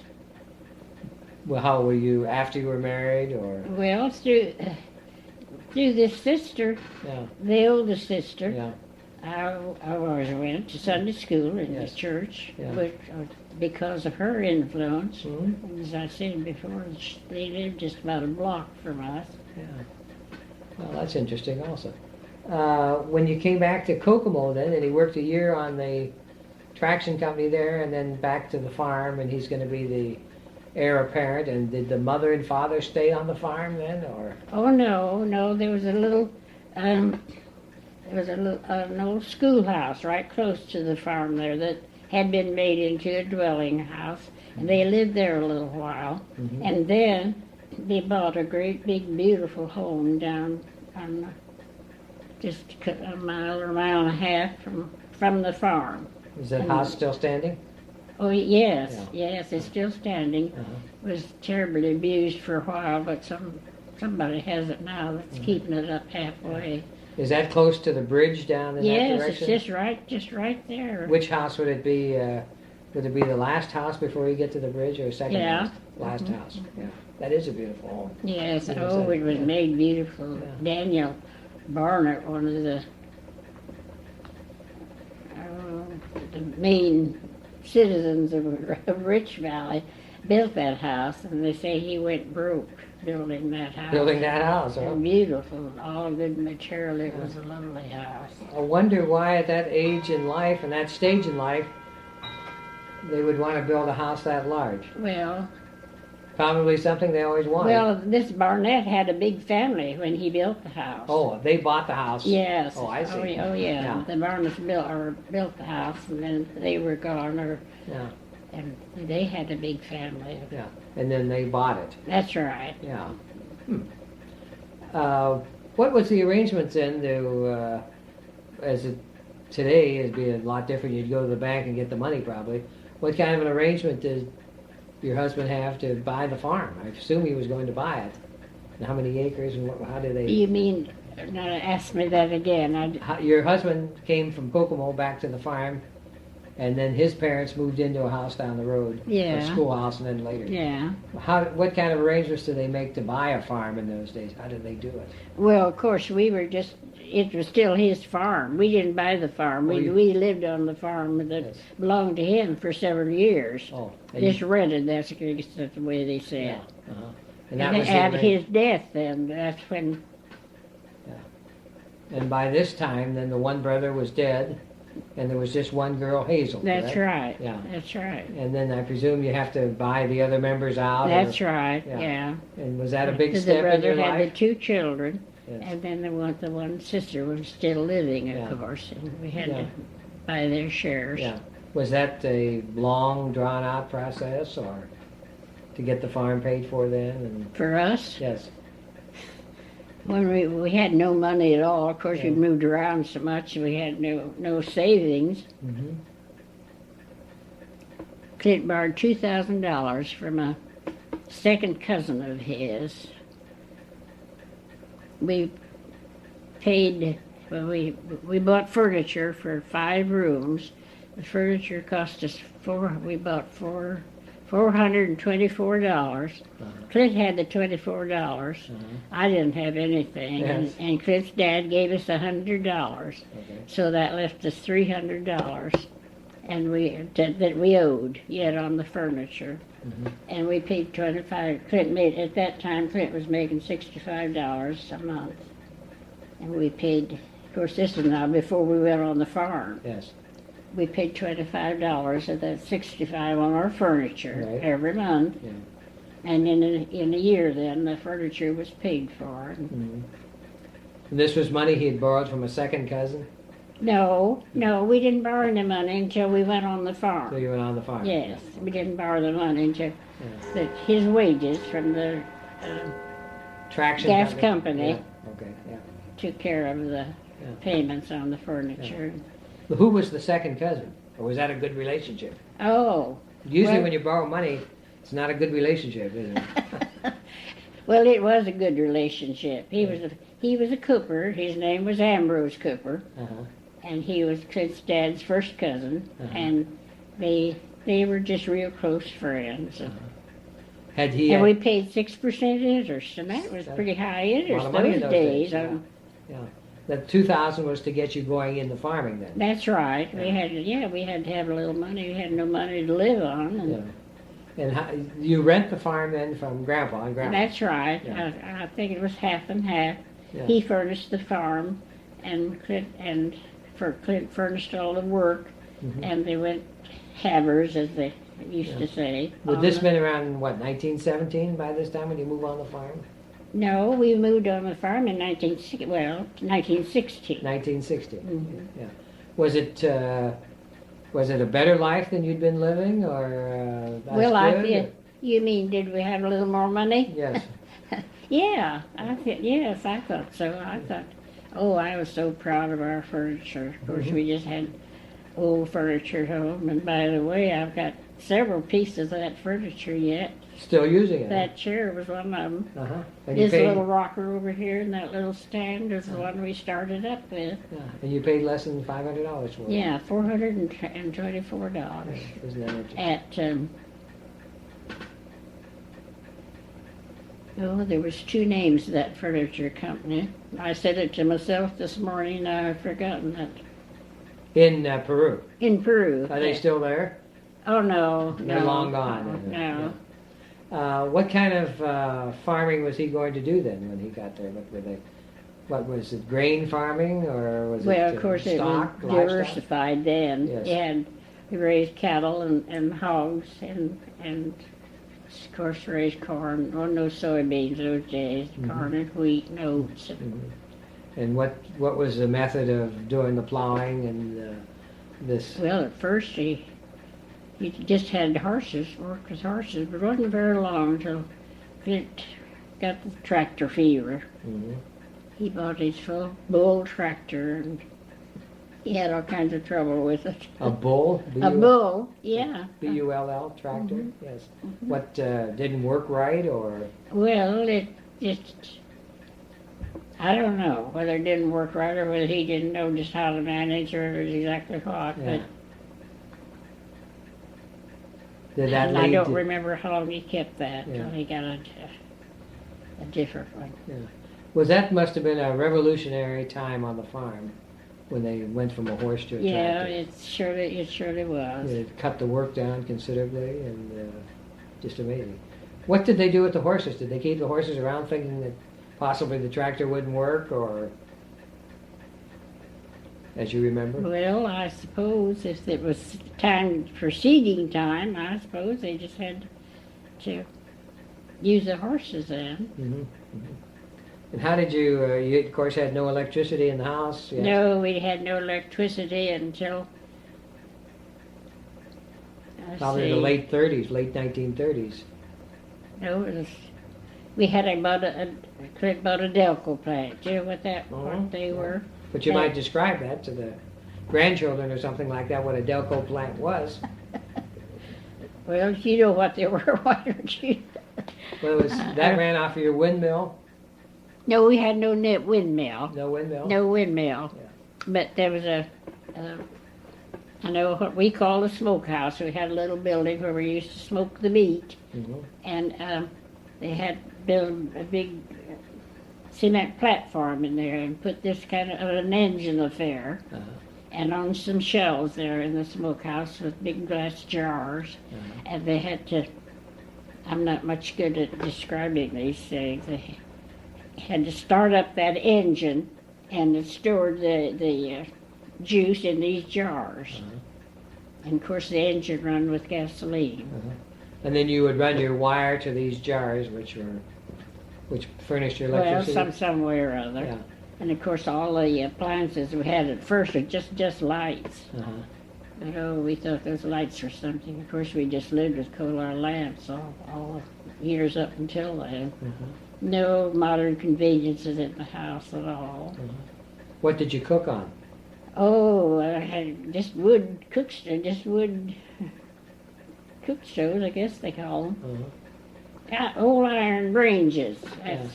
Well, how were you after you were married, or? Well, through this sister, the oldest sister. Yeah. I always went to Sunday school in the church, but because of her influence, as I said before, they lived just about a block from us. Yeah. Well, that's interesting also. When you came back to Kokomo then, and he worked a year on the traction company there, and then back to the farm, and he's going to be the heir apparent, and did the mother and father stay on the farm then, or? Oh, no, there was a little... There was an old schoolhouse right close to the farm there that had been made into a dwelling house, and they lived there a little while. And then they bought a great big beautiful home down on just a mile or a mile and a half from the farm. Is that house still standing? Oh, yes, it's still standing. It was terribly abused for a while, but somebody has it now that's keeping it up halfway. Is that close to the bridge down in that direction? Yes, it's just right there. Which house would it be? Would it be the last house before you get to the bridge, or second last house? Yeah, that is a beautiful home. Yes, it was made beautiful. Yeah. Daniel Barnett, one of the main citizens of Rich Valley, built that house, and they say he went broke building that house. Building that house, huh? Beautiful, all good material. It was a lovely house. I wonder why at that age in life and that stage in life they would want to build a house that large. Well, probably something they always wanted. Well, this Barnett had a big family when he built the house. Oh, they bought the house. Yes. Oh, I see. Oh, yeah. The Barnetts built the house, and then they were gone. And they had a big family. Yeah, and then they bought it. That's right. Yeah. What was the arrangement then to, as it today it'd be a lot different, you'd go to the bank and get the money probably. What kind of an arrangement did your husband have to buy the farm? I assume he was going to buy it. And how many acres and how did they... You mean, now ask me that again. Your husband came from Kokomo back to the farm, and then his parents moved into a house down the road, a schoolhouse, and then later. Yeah. What kind of arrangements did they make to buy a farm in those days? How did they do it? Well, of course, it was still his farm. We didn't buy the farm. We lived on the farm that belonged to him for several years. Oh. Just rented, that's the way they said. Yeah. And that was at his death then, that's when... Yeah. And by this time, then the one brother was dead, and there was just one girl, Hazel. That's right. Yeah. That's right. And then I presume you have to buy the other members out. That's right. Yeah. And was that a big step in your life? The brother had the two children, and then the one sister was still living, of course, and we had to buy their shares. Yeah. Was that a long, drawn-out process, or to get the farm paid for then? And For us, yes. when we had no money at all. Of course, we Yeah. moved around so much, we had no savings. Mm-hmm. Clint borrowed $2,000 from a second cousin of his. We paid. Well, we bought furniture for 5 rooms. The furniture cost us we bought $424. Clint had the $24. I didn't have anything, Yes. and Clint's dad gave us $100. Okay. So that left us $300, and that we owed yet on the furniture. Mm-hmm. And we paid 25. Clint made at that time. Clint was making $65 a month, and we paid. Of course, this is now before we went on the farm. Yes. We paid $25 of that 65 on our furniture Right. every month, Yeah. and in a year, then the furniture was paid for. Mm-hmm. And this was money he had borrowed from a second cousin? No, we didn't borrow any money until we went on the farm. So you went on the farm? Yes, we didn't borrow the money until Yeah. his wages from the Traction gas company Yeah. Okay, yeah. took care of the payments on the furniture. Who was the second cousin? Or was that a good relationship? Oh, Usually Well- when you borrow money, it's not a good relationship, is it? well, it was a good relationship. He was a Cooper. His name was Ambrose Cooper, Uh-huh. and he was Clint's dad's first cousin, Uh-huh. and they were just real close friends. Had he And we paid 6% interest, and that was pretty high interest of money in those those days. days, yeah. That 2,000 was to get you going into farming then? That's right. We had to have a little money. We had no money to live on. And Yeah. And how, you rent the farm then from Grandpa and Grandma? That's right. Yeah. I think it was half and half. Yeah. He furnished the farm, and Clint furnished all the work, Mhm. and they went havers, as they used to say. Would on this the- been around, what, 1917 by this time when you moved on the farm? No, we moved on the farm in 1916. 1960. Mhm. Yeah. Was it a better life than you'd been living, or as Well, good, or- you mean, did we have a little more money? Yes. Yeah, yes, I thought so. I was so proud of our furniture. Of course, we just had old furniture at home. And by the way, I've got several pieces of that furniture yet. Still using it? That chair was one of them. Uh-huh. And you This paid, little rocker over here and that little stand is the one we started up with. yeah, and you paid less than $500 for it? Yeah, $424 Isn't that interesting? at. There was 2 names of that furniture company. I said it to myself this morning. Now I've forgotten it. In Peru. In Peru. Are they still there? Oh no, They're no. long gone. isn't it? No. Yeah. What kind of farming was he going to do then when he got there? What was it, grain farming, or was Well, it of course, it was stock, livestock? diversified then. Yes. We raised cattle and hogs and of course raised corn. Oh, no soybeans those days. Mhm. Corn and wheat and oats. Mhm. And what was the method of doing the plowing and this? Well, at first he just had horses, worked with horses, but it wasn't very long till Clint got the tractor fever. Mhm. He bought his full bull tractor, and he had all kinds of trouble with it. A bull? A bull, yeah. B-U-L-L tractor? Mhm. Yes. What didn't work right, or? Well, it just, I don't know whether it didn't work right or whether he didn't know just how to manage or exactly what, Yeah. but Did that and I lead don't to- remember how long he kept that Yeah. till he got a different one. Well, that must have been a revolutionary time on the farm when they went from a horse to a Yeah, tractor. it surely was. It cut the work down considerably, and just amazing. What did they do with the horses? Did they keep the horses around thinking that possibly the tractor wouldn't work, or as you remember? Well, I suppose if it was time for seeding time, I suppose they just had to use the horses then. Mm-hmm. And how did you of course had no electricity in the house? Yes. No, we had no electricity until Let's Probably the see. late 30s, late 1930s. No, we had bought a Delco plant. Do you know what what they were? But you That- might describe that to the grandchildren or something like that, what a Delco plant was. Well, you know what they were, why don't you? Well, that ran off of your windmill. No, we had no net windmill. No windmill? No windmill. Yeah. But there was I know what we call a smokehouse. We had a little building where we used to smoke the meat. Mhm. And they had built a big cement platform in there and put this kind of an engine affair. Uh-huh. And on some shelves there in the smokehouse with big glass jars. Uh-huh. And they had to, I'm not much good at describing these things. They had to start up that engine and it stored the juice in these jars. Uh-huh. And of course the engine run with gasoline. Uh-huh. And then you would run your wire to these jars, which furnished your electricity. Well, some way or other. Yeah. And of course all the appliances we had at first were just lights. Uh-huh. But oh, we thought those lights were something. Of course we just lived with coal oil lamps all the years up until then. Uh-huh. No modern conveniences in the house at all. Uh-huh. What did you cook on? Oh, I had just wood cook stoves, I guess they call them. Uh-huh. Old iron ranges. That's,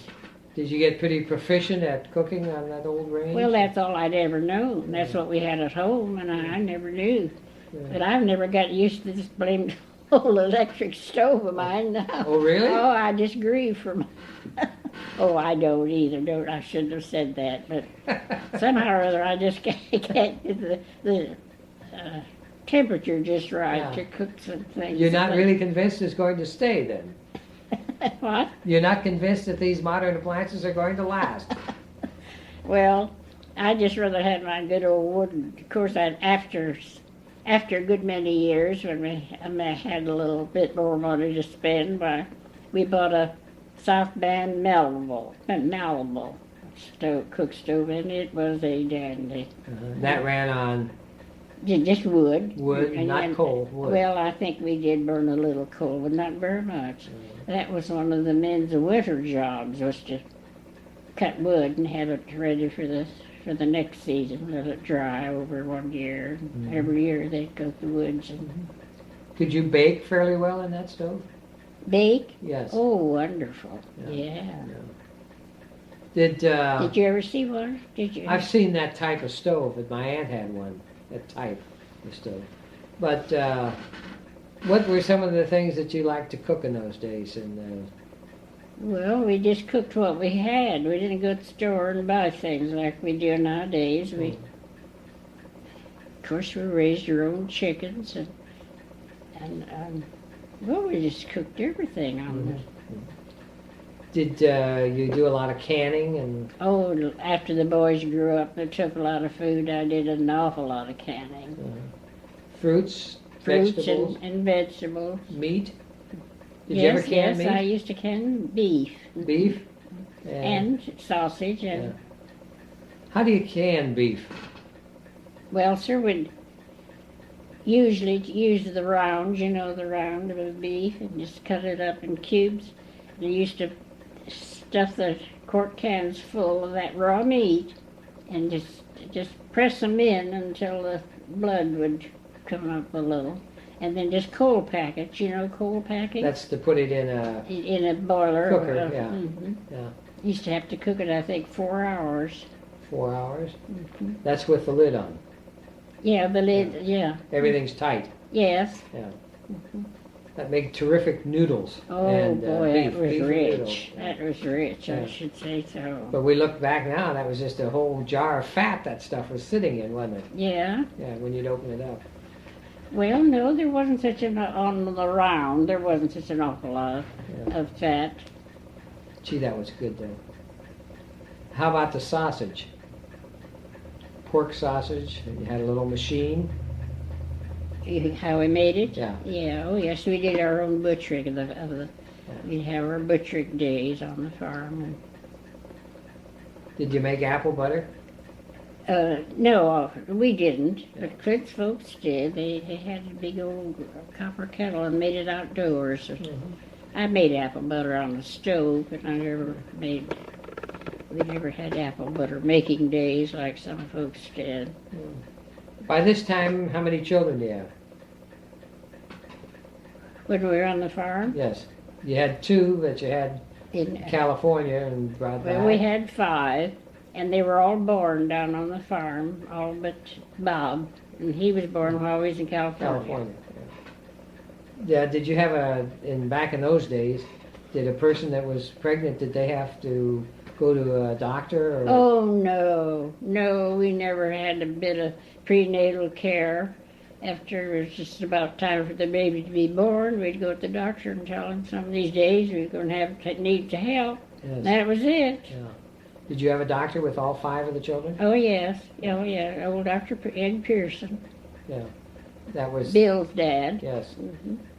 Did you get pretty proficient at cooking on that old range? well, that's all I'd ever known. That's what we had at home, and I never knew. Yeah. But I've never got used to this blamed old electric stove of mine now. Oh, really? Oh, I just grieve for my... Oh, I don't either. I shouldn't have said that, but somehow or other I just can't get the temperature just right Yeah. to cook some things. You're not really convinced it's going to stay then? What? You're not convinced that these modern appliances are going to last? Well, I just rather had my good old wood. Of course, after a good many years, when I had a little bit more money to spend, we bought a South Band malleable cook stove, and it was a dandy. That ran on Just wood. wood, And- not and- coal, wood. Well, I think we did burn a little coal, but not very much. That was one of the men's winter jobs, was to cut wood and have it ready for the next season, let it dry over 1 year. Every year they'd go to the woods and Could you bake fairly well in that stove? bake. Yes. Oh, wonderful! Yeah. Did Did you ever see one? Did you? I've seen that type of stove, but my aunt had one, that type of stove. But what were some of the things that you liked to cook in those days? Well, we just cooked what we had. We didn't go to the store and buy things like we do nowadays. Of course, we raised our own chickens and well, we just cooked everything on this. Did you do a lot of canning and? Oh, after the boys grew up, they took a lot of food. I did an awful lot of canning. Fruits, Fruits vegetables, and vegetables. meat? Did Yes, you ever can yes, I meat? used to can beef. Beef? And sausage and, Yeah. How do you can beef? well, sir, we'd usually use the round, the round of a beef, and just cut it up in cubes. They used to stuff the quart cans full of that raw meat and just press them in until the blood would come up a little. And then just coal packets, coal packets? That's to put it in a In a boiler. cooker, yeah. Mhm. Yeah. Used to have to cook it, I think, 4 hours. 4 hours. That's with the lid on. Yeah, the lid, yeah. Everything's tight. Yes. Yeah. That make terrific noodles. Oh, and, boy, beef, that was beef and rich. noodles. That was rich, Yeah. I should say so. But we look back now, that was just a whole jar of fat that stuff was sitting in, wasn't it? Yeah. Yeah, when you'd open it up. Well, no, there wasn't such on the round, there wasn't such an awful lot of fat. Gee, that was good though. How about the sausage? Pork sausage, you had a little machine. How we made it? Yeah. Yeah, oh yes, we did our own butchering we'd have our butchering days on the farm. Did you make apple butter? No, we didn't, but Clint's folks did. They had a big old copper kettle and made it outdoors. I made apple butter on the stove, but we never had apple butter making days like some folks did. By this time, how many children do you have? When we were on the farm, Yes. You had 2 that you had in in, California and brought back. well, we had 5, and they were all born down on the farm, all but Bob, and he was born while we was in California. California. Yeah. Did you have back in those days, did a person that was pregnant, did they have to go to a doctor? Or? Oh, no, we never had a bit of prenatal care. After it was just about time for the baby to be born, we'd go to the doctor and tell him some of these days we were going to need to help. Yes. That was it. Yeah. Did you have a doctor with all 5 of the children? Oh, yes. Oh, yeah. Old Dr. Ed Pearson, Yeah. That was. Bill's dad. Yes.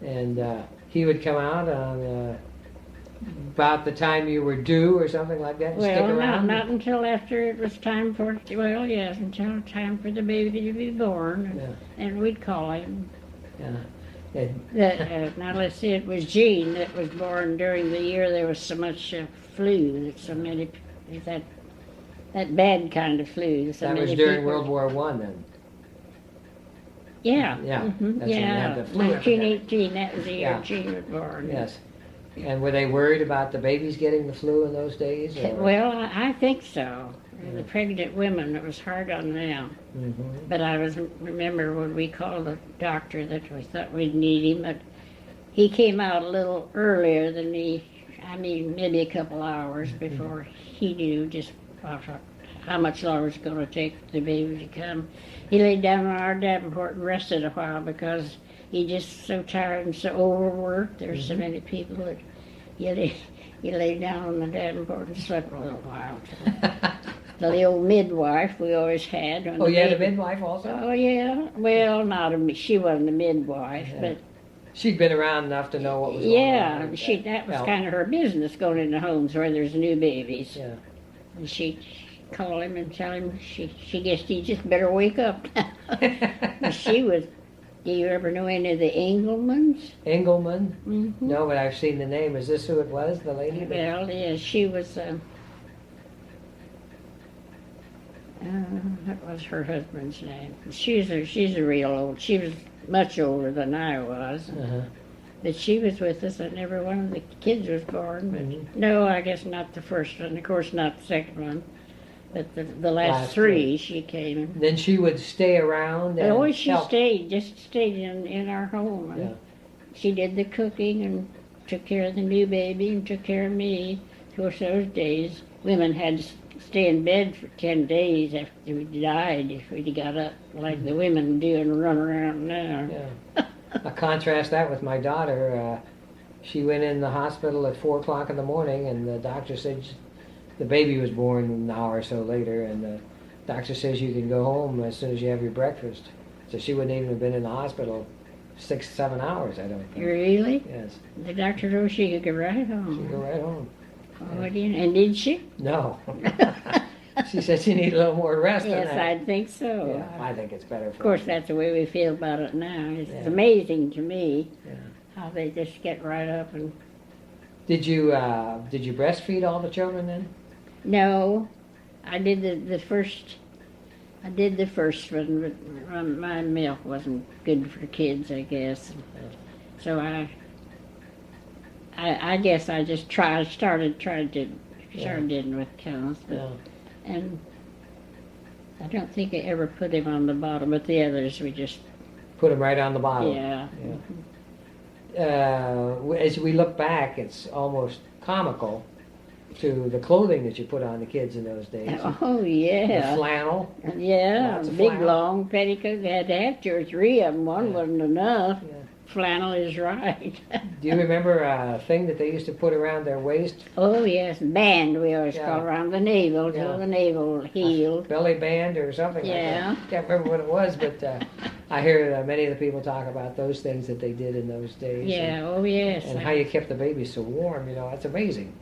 And he would come out on about the time you were due or something like that and stick Well, around? not until after it was time for, well, yes, until time for the baby to be born. Yeah. And we'd call him. Yeah. And, Now let's see, it was Jean that was born during the year there was so much flu, that so many, that bad kind of flu. So that many was during people, World War I then. Yeah. Yeah, Mhm, that's when they yeah. had the flu epidemic. 1918, that was the year Yeah. Jean was born. Yes. And were they worried about the babies getting the flu in those days? Or? Well, I think so. The pregnant women, it was hard on them. Mm-hmm. But remember when we called the doctor that we thought we'd need him, but he came out a little earlier than maybe a couple hours before he knew just how much longer it's going to take for the baby to come. He laid down on our davenport and rested a while because he just so tired and so overworked. There's so many people that he laid down on the davenport and slept a little while. The old midwife we always had. Oh, you had a midwife also? Oh, yeah. Well, she wasn't a midwife, Yeah. but She'd been around enough to know what was going on. yeah, like that was Well, kind of her business, going into homes where there's new babies. Yeah. And she'd call him and tell him she guessed he just better wake up. She was. Do you ever know any of the Engelmans? Engelman? Mm-hmm. No, but I've seen the name. Is this who it was, the lady? Well, yeah, she was. What was her husband's name? She's a real old. She was much older than I was. Uh-huh. But she was with us, and every one of the kids was born. But Mhm. no, I guess not the first one. Of course, not the second one. But the last Last three, she came. Then she would stay around and Oh, she help. just stayed in our home. And Yeah. she did the cooking and took care of the new baby and took care of me. Of course, those days, women had to stay in bed for 10 days after we died if we got up like the women do and run around now. Yeah. I contrast that with my daughter. She went in the hospital at 4 o'clock in the morning, and the doctor said the baby was born an hour or so later, and the doctor says you can go home as soon as you have your breakfast. So she wouldn't even have been in the hospital 6, 7 hours, I don't think. Really? Yes. The doctor told she could go right She could home. go right home. Oh, and did she? No. She said she needed a little more rest than Yes, that. I think so. Yeah, I think it's better for Of course, her. that's the way we feel about it now. It's Yeah. amazing to me Yeah. how they just get right up and. Did you breastfeed all the children then? No, I did the first. I did the first one, but my milk wasn't good for kids, I guess. So I guess I just started in with cows, but, No. and I don't think I ever put him on the bottom, but the others we just Put them right on the bottom. yeah. As we look back, it's almost comical to the clothing that you put on the kids in those days. Oh The yeah, flannel. yeah, Lots of big flannel. long petticoats. They had to have 2 or 3 of them. One Yeah. wasn't enough. Yeah. Flannel is right. Do you remember a thing that they used to put around their waist? Oh yes, band we always Yeah. call around the navel Yeah. till the navel healed. Belly band or something Yeah. like that. Can't remember what it was, but I hear many of the people talk about those things that they did in those days. Yeah, oh yes. And how you kept the baby so warm, that's amazing.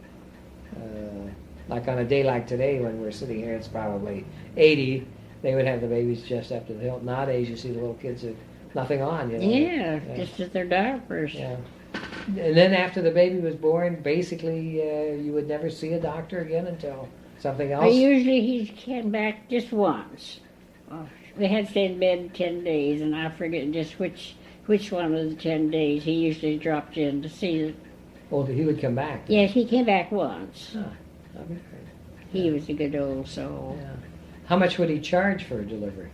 Like on a day like today when we're sitting here, it's probably 80. they would have the babies just up to the hilt. Nowadays, you see the little kids with nothing on, you know. Yeah, just as their diapers. Yeah. And then after the baby was born, basically, you would never see a doctor again until something else. Usually he came back just once. We had to stay in bed 10 days, and I forget just which one of the 10 days he usually dropped in to see it. Oh, he would come back. Yes, he came back once. Huh. That'd be great. He was a good old soul. Yeah. How much would he charge for a delivery?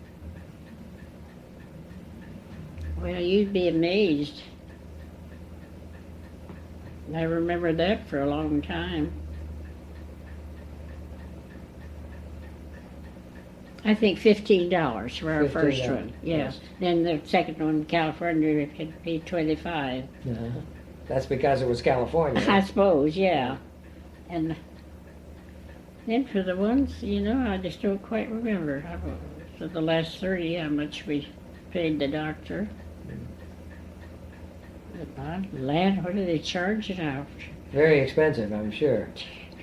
Well, you'd be amazed. I remember that for a long time. I think $15 for our first $15, one. Yeah. yes. Then the second one in California it could be 25. That's because it was California. I suppose, yeah. And then for the ones, I just don't quite remember. For the last 30, how much we paid the doctor. But land, what do they charge it out? Very expensive, I'm sure.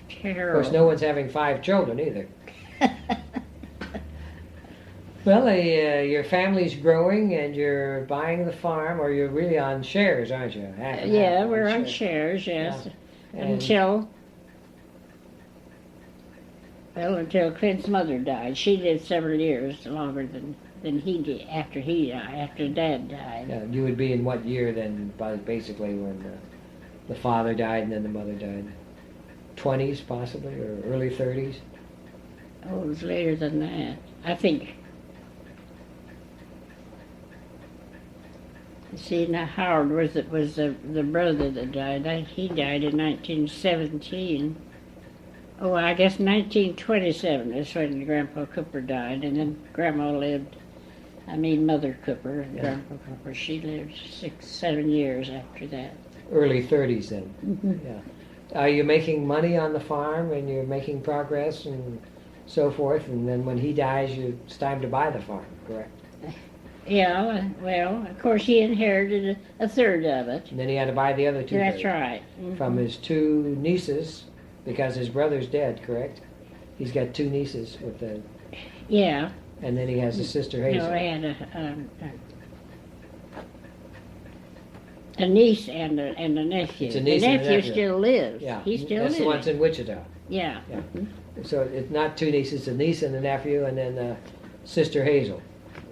Terrible. Of course, no one's having 5 children either. Well, your family's growing and you're buying the farm, or you're really on shares, aren't you? Half and Yeah, half we're on shares, yes. Yeah. Until Clint's mother died. She lived several years longer than he did after Dad died. Yeah, you would be in what year then, basically, when the father died and then the mother died? 20s, possibly, or early 30s? Oh, it was later than that. I think. See, now Howard was the brother that died. He died in 1917. Oh, I guess 1927 is when Grandpa Cooper died, and then Grandma lived. Mother Cooper and Grandpa Cooper. She lived 6-7 years after that. Early 30s then. Mm-hmm. Yeah. Are you making money on the farm and you're making progress and so forth, and then when he dies, it's time to buy the farm, correct? Yeah, well, of course he inherited a third of it. And then he had to buy the other 2/3. That's right. Mm-hmm. From his 2 nieces, because his brother's dead, correct? He's got 2 nieces with the... Yeah. And then he has a sister, Hazel. No, I had a niece and a nephew. It's a niece the and a nephew nephew. still lives. Yeah, He still that's lives. the ones in Wichita. Yeah. Yeah. So it's not 2 nieces, a niece and a nephew, and then sister Hazel.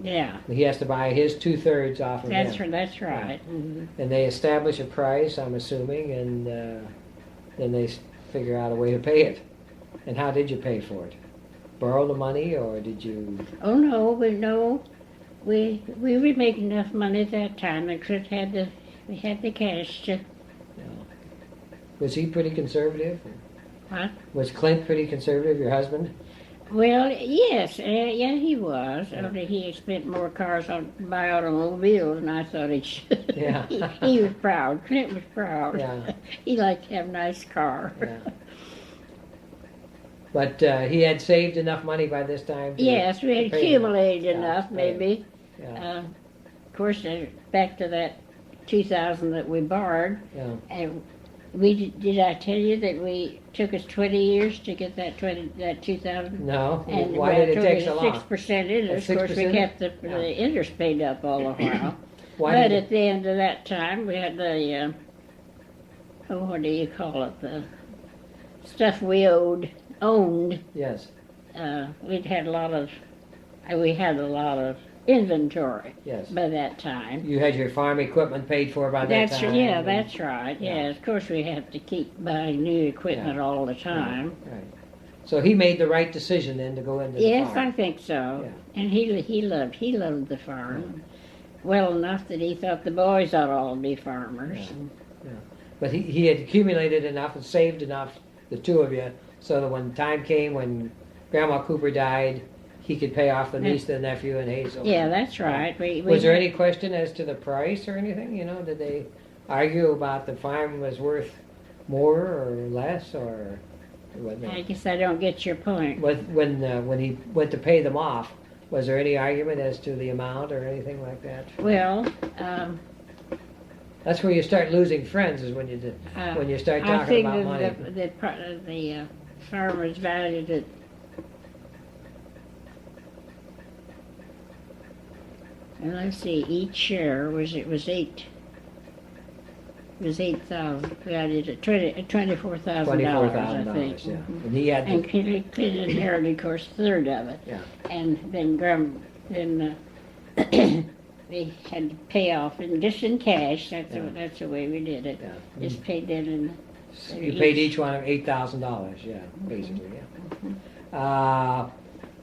Yeah. He has to buy his 2/3 off of them. That's right. Mm-hmm. And they establish a price, I'm assuming, and then they figure out a way to pay it. And how did you pay for it? Borrow the money, or did you? Oh no, we would make enough money at that time. And Clint we had the cash to. Was he pretty conservative? What? Was Clint pretty conservative, your husband? Well, yes, yeah, he was. Only he spent more cars on buy automobiles than I thought he should. Yeah. he was proud. Clint was proud. Yeah. He liked to have a nice car. Yeah. But he had saved enough money by this time. Yes, we had to pay accumulated him. enough, Yeah, maybe. Yeah. Of course, back to that 2,000 that we borrowed. Yeah. And did I tell you that we took us 20 years to get that 2,000? No. And Why did it take so long? 6% interest. Of course, we 6%? kept the interest paid up all the while. Why But did at the end of that time, we had the what do you call it? The stuff we owned. Yes. We had a lot of inventory. Yes. By that time. You had your farm equipment paid for by that time. Yeah, that's right. Yeah. Yeah, of course we have to keep buying new equipment all the time. Right. So he made the right decision then to go into the Yes, farm. I think so. Yeah. And he loved the farm well enough that he thought the boys ought all to be farmers. Yeah. But he had accumulated enough and saved enough, the 2 of you, so that when time came when Grandma Cooper died, he could pay off the niece, the nephew, and Hazel. Yeah, that's right. Was there any question as to the price or anything? Did they argue about the farm was worth more or less, or what? I guess I don't get your point. When he went to pay them off, was there any argument as to the amount or anything like that? Well, that's where you start losing friends, is when you start talking about money. I think the, farmers valued it And let's see, each share was, it was 8,000. I did it, $24,000, I think. Yeah. And he had And Clinton inherited, of course, a third of it. yeah. And then they had to pay off just in cash. That's the way we did it. Yeah. Just paid that in. You paid each one of $8,000. Yeah, basically. Yeah.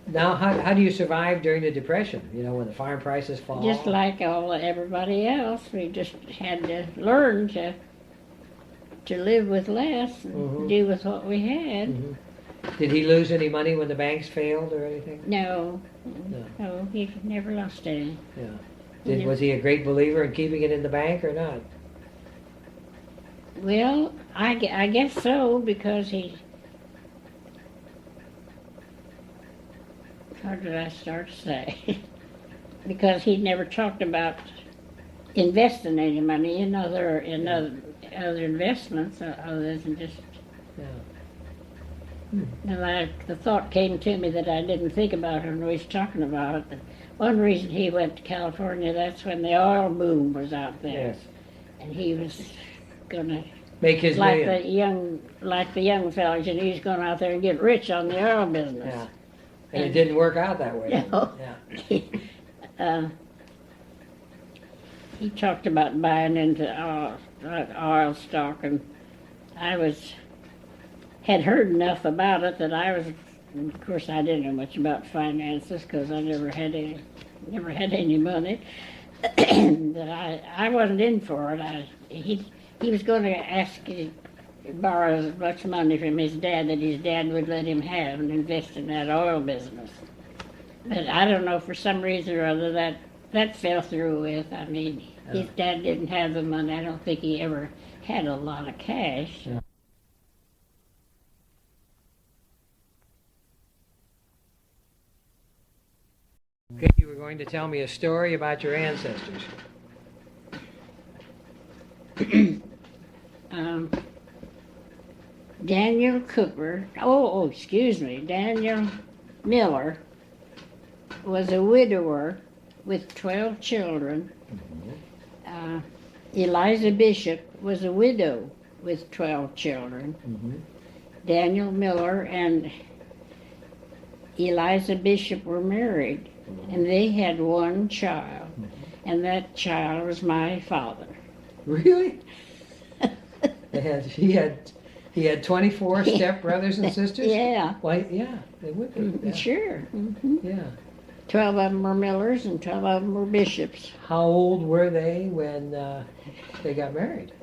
Now, how do you survive during the Depression? You know, when the farm prices fall. Just like everybody else, we just had to learn to live with less and do with what we had. Did he lose any money when the banks failed or anything? No, he never lost any. Yeah. Was he a great believer in keeping it in the bank or not? Well, I guess so, because how did I start to say? Because he never talked about investing any money in other investments other than just. And the thought came to me that I didn't think about when we was talking about it. That one reason he went to California, that's when the oil boom was out there. Yes. And he was gonna make his million. Like the young fellas, and he was going out there and get rich on the oil business. Yeah. And it didn't work out that way. No. Yeah. He talked about buying into oil stock, and I had heard enough about it that of course I didn't know much about finances because I never had any money. That I wasn't in for it. He was going to borrow as much money from his dad that his dad would let him have and invest in that oil business. But I don't know, for some reason or other, that fell through with. I mean, his dad didn't have the money. I don't think he ever had a lot of cash. Yeah. Okay, you were going to tell me a story about your ancestors. Daniel Cooper, Daniel Miller was a widower with 12 children. Eliza Bishop was a widow with 12 children. Daniel Miller and Eliza Bishop were married, and they had one child, and that child was my father. Really? He had 24 step-brothers and sisters? Yeah. Why, yeah, they would be. Yeah. Sure. Yeah. 12 of them were Millers and 12 of them were Bishops. How old were they when they got married?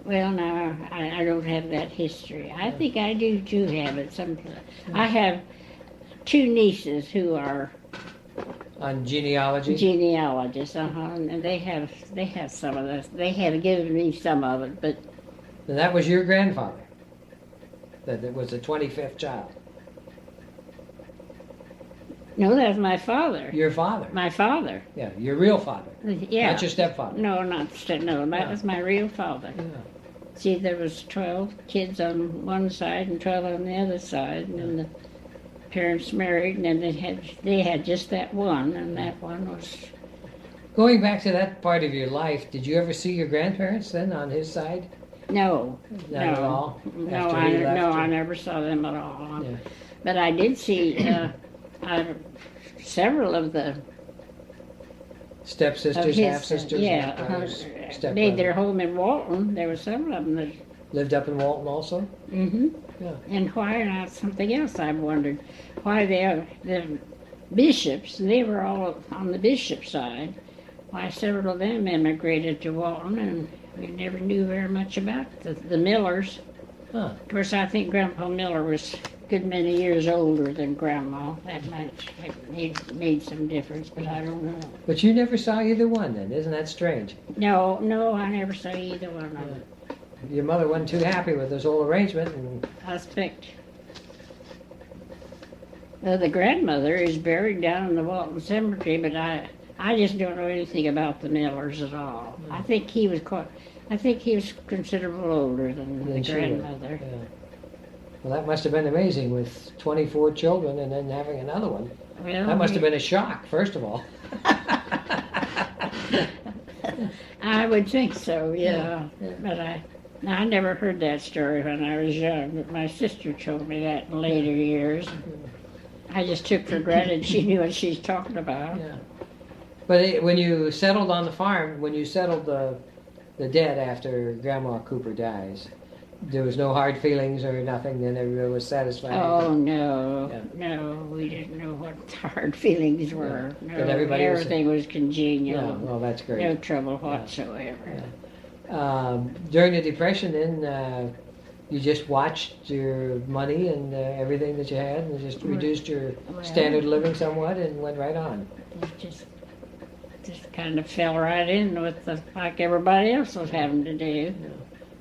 Well, now, I don't have that history. I think I do too have it sometime. I have 2 nieces who are on genealogy? Genealogists, and they have some of this. They have given me some of it, but. And that was your grandfather? That was the 25th child? No, that was my father. Your father? My father. Yeah, your real father? Yeah. Not your stepfather? No, that was my real father. Yeah. See, there was 12 kids on one side and 12 on the other side, and then the parents married, and then they had just that one, and that one was. Going back to that part of your life, did you ever see your grandparents then on his side? No. Not at all? I never saw them at all. Yeah. But I did see several of the stepsisters, half-sisters, made their home in Walton. There were several of them that lived up in Walton also. Yeah. And why not something else? I've wondered why the bishops. They were all on the bishop side. Why several of them immigrated to Walton, and we never knew very much about the Millers. Huh. Of course, I think Grandpa Miller was a good many years older than Grandma. That might have made some difference, but I don't know. But you never saw either one then? Isn't that strange? No, I never saw either one of them. Your mother wasn't too happy with this whole arrangement. I expect. The grandmother is buried down in the Walton Cemetery, but I just don't know anything about the Millers at all. I think he was considerable older than the grandmother. Yeah. Well, that must have been amazing with 24 children and then having another one. Well, that must have been a shock, first of all. I would think so, yeah. Yeah. But I never heard that story when I was young, but my sister told me that in later years. I just took for granted she knew what she's talking about. Yeah. But when you settled on the farm, when you settled the debt after Grandma Cooper dies, there was no hard feelings or nothing, then everybody was satisfied? Oh, no, Yeah. no, we didn't know what hard feelings were. Yeah. No, But everybody was- everything was congenial. Yeah, well, that's great. No trouble whatsoever. During the Depression, then you just watched your money and everything that you had, and just reduced your Well, standard of living somewhat, and went right on. It just kind of fell right in with like everybody else was having to do.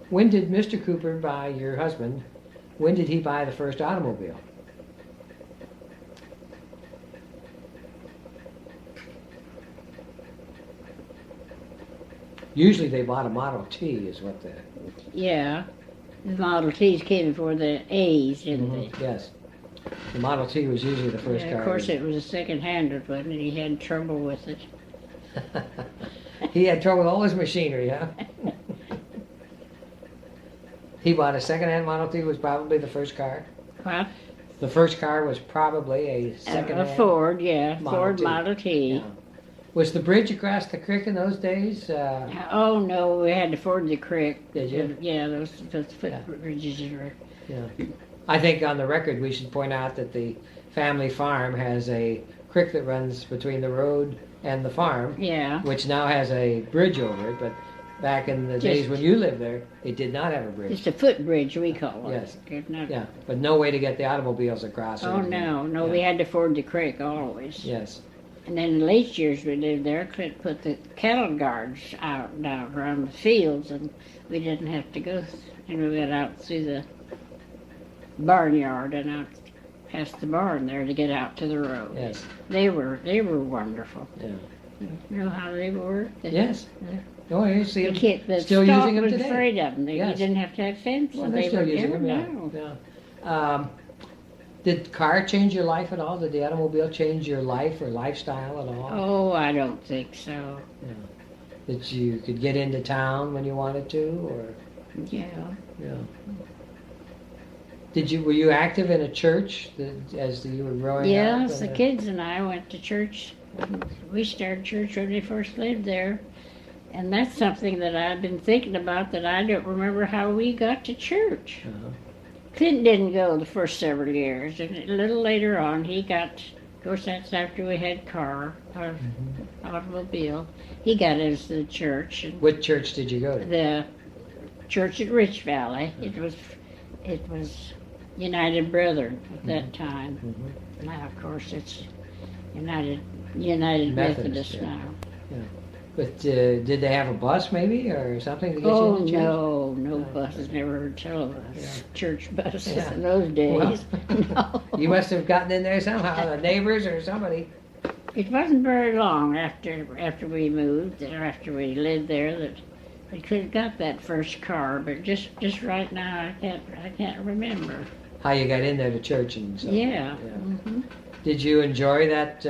When did Mr. Cooper buy, your husband? When did he buy the first automobile? Usually they bought a Model T, is what the. Yeah, the Model Ts came before the A's, didn't they? Yes. The Model T was usually the first Yeah, car. of course, it was a second-handed one, and he had trouble with it. He had trouble with all his machinery, huh? He bought a second-hand Model T, was probably the first car. What? The first car was probably a second-hand. A Ford, yeah, Model Ford T. Model T. Yeah. Was the bridge across the creek in those days? Oh no, we had to ford the creek. Did you? Yeah, those footbridges were. Yeah. I think on the record we should point out that the family farm has a creek that runs between the road and the farm, Yeah. which now has a bridge over it, but back in the days when you lived there, it did not have a bridge. Just a footbridge, we call it. Yes. There's not- Yeah, but no way to get the automobiles across. or Oh anything. no, we Yeah. had to ford the creek always. Yes. And then in late years we lived there, Clint put the cattle guards out and out around the fields, and we didn't have to go. And we went out through the barnyard and out past the barn there to get out to the road. Yes. They were wonderful. Yeah. You know how they were? Yes. Yeah. Oh, you see them The still stock using them was today. afraid of them. You Yes. didn't have to have fence. Well, and they're they still were using them. no. Yeah. Did car change your life at all? Did the automobile change your life or lifestyle at all? Oh, I don't think so. Yeah. That you could get into town when you wanted to, or Yeah. yeah. Were you active in a church as you were growing up? Yes, the kids and I went to church. We started church when we first lived there. And that's something that I've been thinking about, that I don't remember how we got to church. Uh-huh. Clinton didn't go the first several years, and a little later on he got, of course that's after we had automobile, he got into the church. And What church did you go to? the church at Rich Valley, it was United Brethren at that time. Mhm. Now, of course, it's United Methodist, Methodist yeah. now. But did they have a bus maybe or something to get Oh, you into church? no buses, never heard tell of us. Church buses Yeah. in those days. No. You must have gotten in there somehow, the neighbors or somebody. It wasn't very long after we moved, or after we lived there, that we could have got that first car. But just right now, I can't remember. How you got in there to church and so. Yeah. Yeah. Hmm. Did you enjoy that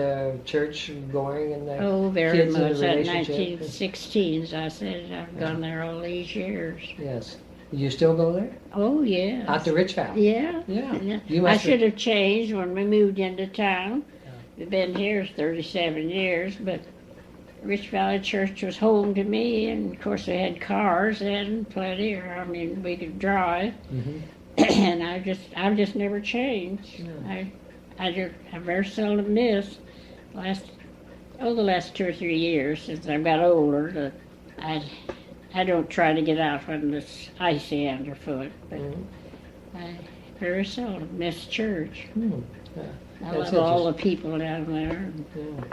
church going and the Oh, very kids and much. the At relationship? 1916s, I said I've gone there all these years. Yes. You still go there? Oh, yes. Out to Rich Valley? Yeah. Yeah. You I must should have changed when we moved into town. Yeah. We've been here 37 years, but Rich Valley Church was home to me, and of course they had cars and plenty, or I mean we could drive, Mm-hmm. and I've just never changed. No. I very seldom miss. The last 2 or 3 years since I got older, I don't try to get out when it's icy underfoot, but I very seldom miss church. Hmm. Yeah. I That's love all the people down there. Yeah.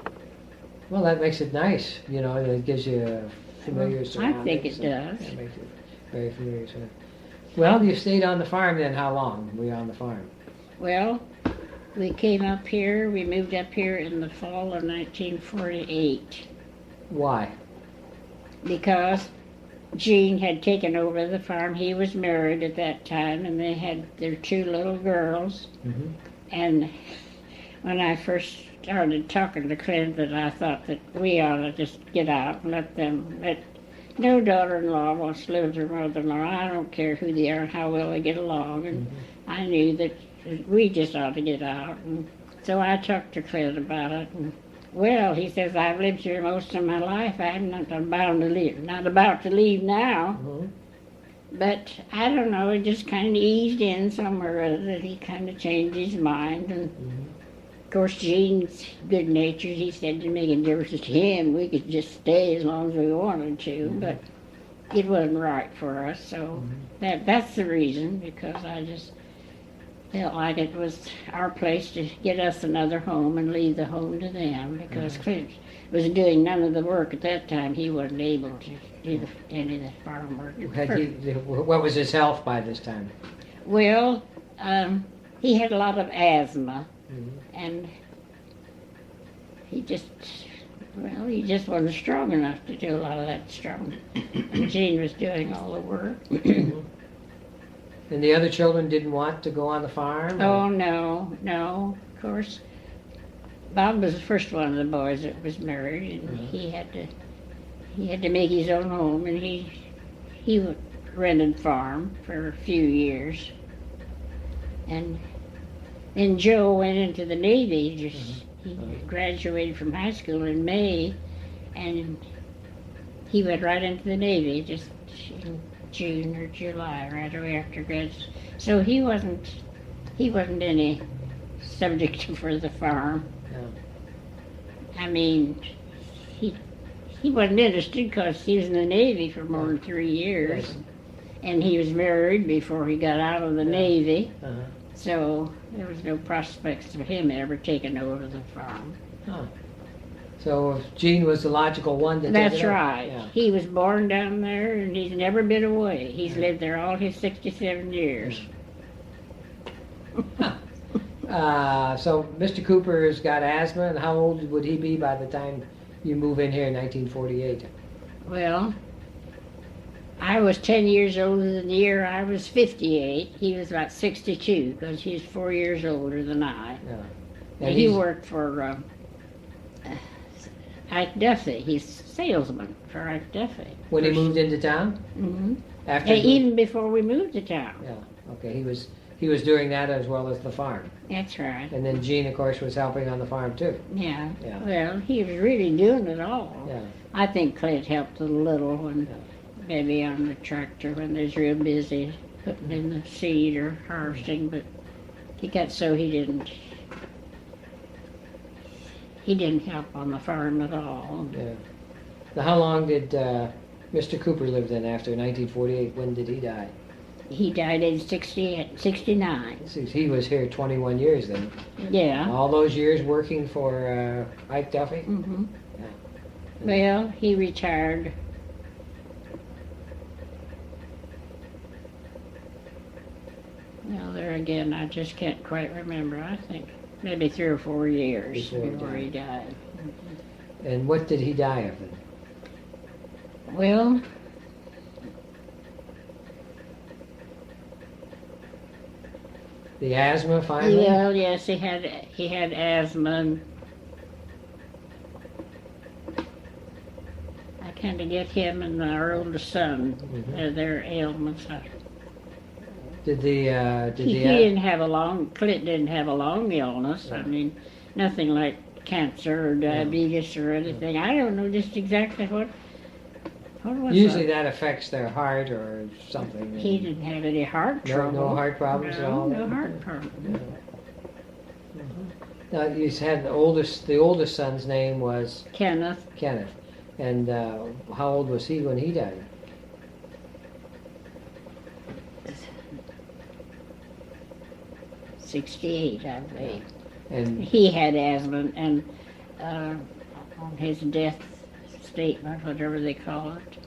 Well, that makes it nice, you know, it gives you a familiar I surroundings. think it does. That makes it very familiar. Well, you stayed on the farm then, how long were you on the farm? Well, we came up here, we moved up here in the fall of 1948 Why? because Gene had taken over the farm. He was married at that time, and they had their 2 little girls. Mm-hmm. And when I first started talking to Clint that I thought that we ought to just get out and let no daughter-in-law wants to live with her mother-in-law. I don't care who they are and how well they get along. And I knew that we just ought to get out. And so I talked to Clint about it. And, well, he says, I've lived here most of my life. I'm not bound to leave, not about to leave now. But I don't know, it just kind of eased in somewhere or other that he kind of changed his mind. And of course, Gene's good natured. He said to make a difference to him. We could just stay as long as we wanted to, but it wasn't right for us. So that's the reason, because I just felt like it was our place to get us another home and leave the home to them, because Clint was doing none of the work at that time. He wasn't able to do any of the farm work. What was his health by this time? Well, he had a lot of asthma, and he just wasn't strong enough to do a lot of that strong. And Gene was doing all the work. And the other children didn't want to go on the farm? Oh, no. Of course, Bob was the first one of the boys that was married, and he had to make his own home, and he rented farm for a few years. And then Joe went into the Navy. He graduated from high school in May, and he went right into the Navy just in June or July, right away after graduation. So he wasn't any subject for the farm. I mean, he wasn't interested because he was in the Navy for more than 3 years, and he was married before he got out of the Navy. So there was no prospects of him ever taking over the farm. So Gene was the logical one to take That's it over. right. Yeah. He was born down there, and he's never been away. He's lived there all his 67 years. So Mr. Cooper's got asthma, and how old would he be by the time you move in here in 1948? Well, I was 10 years older than the year I was 58. He was about 62, because he's 4 years older than I. And he worked for Ike Duffy. He's salesman for Ike Duffy. When he moved into town? After even before we moved to town. Okay, he was doing that as well as the farm. That's right. And then Gene, of course, was helping on the farm too. Yeah. Well, he was really doing it all. I think Clint helped a little, and maybe on the tractor when they was real busy putting in the seed or harvesting, but he got so he didn't help on the farm at all. Now, how long did Mr. Cooper live then after 1948? When did he die? He died in 69. He was here 21 years then. Yeah. All those years working for Ike Duffy? Well, he retired. Well, there again, I just can't quite remember. I think maybe 3 or 4 years before he died. And what did he die of then? Well, the asthma finally? Well, yes, he had asthma. And I kind of get him and our oldest son their ailments. Clint didn't have a long illness. I mean, nothing like cancer or diabetes or anything. I don't know just exactly what was usually that affects their heart or something. He didn't have any heart trouble. No heart problems at all? No heart problems. Now, you said the oldest son's name was? Kenneth. And how old was he when he died? '68, I believe. And he had asthma, and on his death statement, whatever they call it,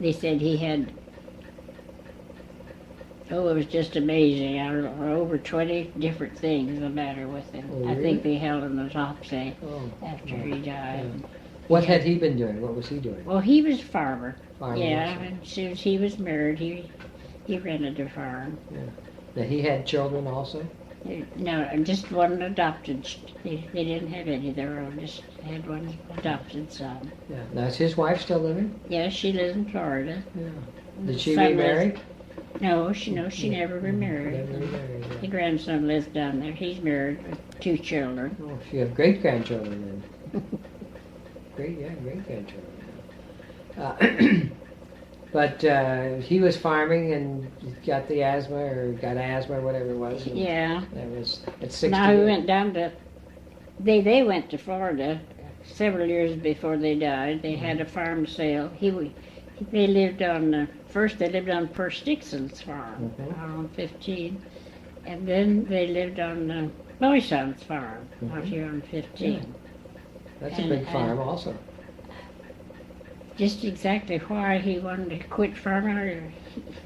they said he had, it was just amazing. I don't know, over 20 different things the matter with him. Oh, really? I think they held an autopsy after he died. What had he been doing? What was he doing? Well, he was a farmer. Farmer also. And as soon as he was married, he rented a farm. Now, he had children also? No, just one adopted. They didn't have any of their own, just had one adopted son. Yeah. Now, is his wife still living? Yeah, she lives in Florida. Yeah. Did she Son remarry? No, she never remarried. Never remarried, yeah. The grandson lives down there. He's married with 2 children. Oh, she have great grandchildren then. Great grandchildren. But he was farming and got the asthma or got asthma or whatever it was. And Yeah. that was at 60. Now he went down to. They went to Florida several years before they died. They had a farm sale. They lived on first. They lived on First Dixon's farm out on 15, and then they lived on Loison's farm out here on 15. Yeah. That's a big farm also. Just exactly why he wanted to quit farming.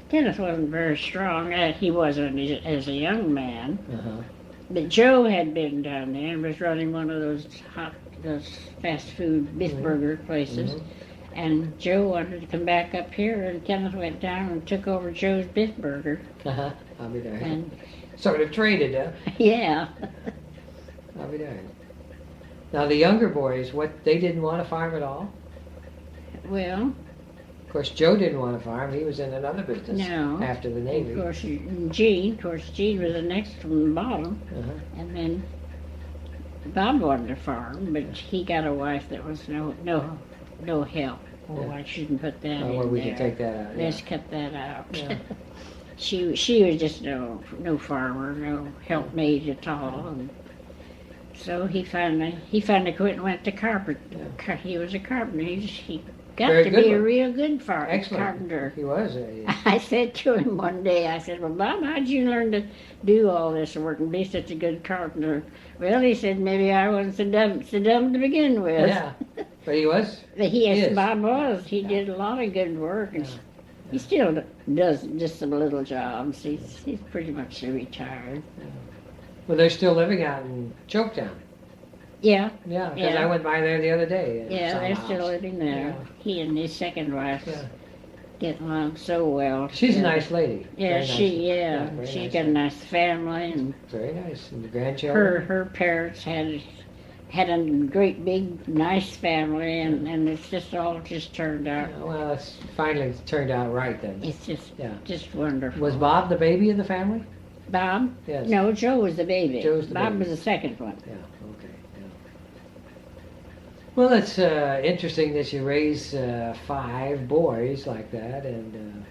Dennis wasn't very strong. He wasn't as a young man. Uh-huh. But Joe had been down there and was running one of those fast food beef burger places. And Joe wanted to come back up here, and Kenneth went down and took over Joe's beef burger. Uh-huh. I'll be there. And sort of traded, huh? yeah. I'll be there. Now the younger boys, they didn't want to farm at all? Well, Of course, Joe didn't want to farm. He was in another business no. after the Navy. Of course, Gene was the next from the bottom. Uh-huh. And then Bob wanted to farm, but he got a wife that was no help. Oh, Yeah. I shouldn't put that in Well, we there. can take that out. Let's cut that out. Yeah. She was just no farmer, no helpmate at all. And so he finally quit and went to carpenter. Yeah. He was a carpenter. He got Very to good be a one. real good Excellent. carpenter. He was. I said to him one day, I said, "Well, Bob, how'd you learn to do all this work and be such a good carpenter?" Well, he said, "Maybe I wasn't so dumb to begin with." Yeah. But he was. But is. Bob was. He did a lot of good work, and he still does just some little jobs. He's pretty much retired. Well, they're still living out in Choketown. Yeah, Yeah, because Yeah. I went by there the other day. and yeah, saw they're the still house. living there. Yeah. He and his second wife Yeah. get along so well. She's a together. nice lady. Yeah, Very nice. Very she's nice got a lady. nice family, and Very nice. And the grandchildren. her parents had a great big nice family, and it's just all turned out. Yeah, well, it's finally turned out right then. It's Yeah. just wonderful. Was Bob the baby of the family? Bob? Yes. No, Joe was the baby. Joe was the Bob baby. was the second one. Yeah, okay. Yeah. Well, it's interesting that you raise 5 boys like that, and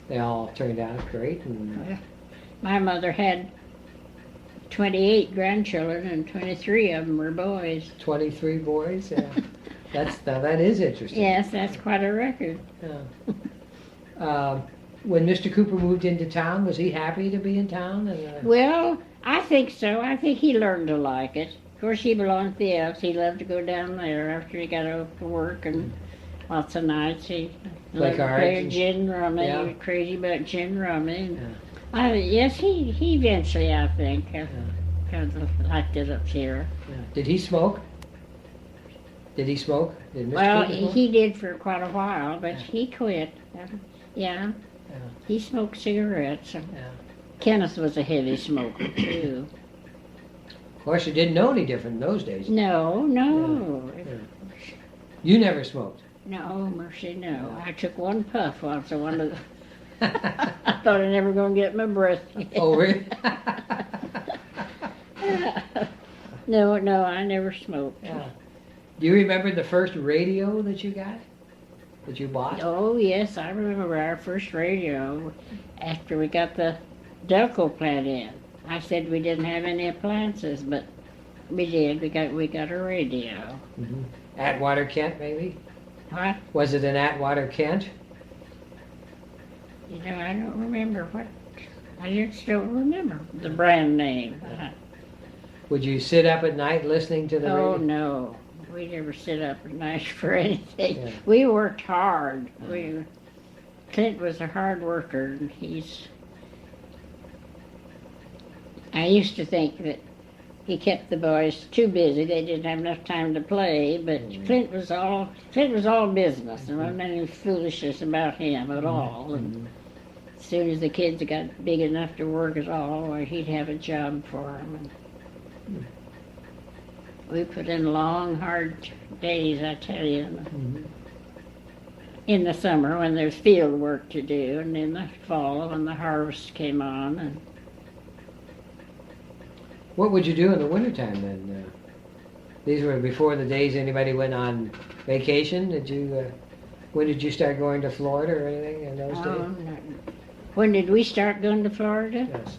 they all turned out great. And My mother had 28 grandchildren, and 23 of them were boys. 23 boys. Yeah. That is interesting. Yes, that's quite a record. Yeah. When Mr. Cooper moved into town, was he happy to be in town? And, Well, I think so. I think he learned to like it. Of course, he belonged to the Elks. He loved to go down there after he got off to work, and lots of nights he Play loved to cards play and- gin rummy. Yeah. He was crazy about gin rummy. And Yeah. yes, he eventually, I think, kind of liked it up here. Yeah. Did he smoke? Did Mr. Well, Cooper smoke? he did for quite a while, but he quit. Yeah. Yeah. He smoked cigarettes. And Yeah. Kenneth was a heavy smoker, too. Of course, you didn't know any different in those days. No. You never smoked. No, mercy, no. I took one puff once. I wanted. I thought I never gonna get my breath. Oh, really? No, I never smoked. Yeah. Do you remember the first radio that you got? That you bought? Oh yes, I remember our first radio after we got the Delco plant in. I said we didn't have any appliances, but we did. We got a radio. Mm-hmm. Atwater Kent, maybe? What? Was it an Atwater Kent? You know, I don't remember what. I just don't remember the brand name. Would you sit up at night listening to the Oh radio? no, we never sit up at night for anything. Yeah. We worked hard. Clint was a hard worker, and I used to think that he kept the boys too busy. They didn't have enough time to play. But Clint was all business. There wasn't any foolishness about him at all. And As soon as the kids got big enough to work at all, he'd have a job for them. And we put in long, hard days, I tell you, in the summer when there's field work to do, and in the fall when the harvest came on. And what would you do in the wintertime then? These were before the days anybody went on vacation. When did you start going to Florida or anything in those days? When did we start going to Florida? Yes.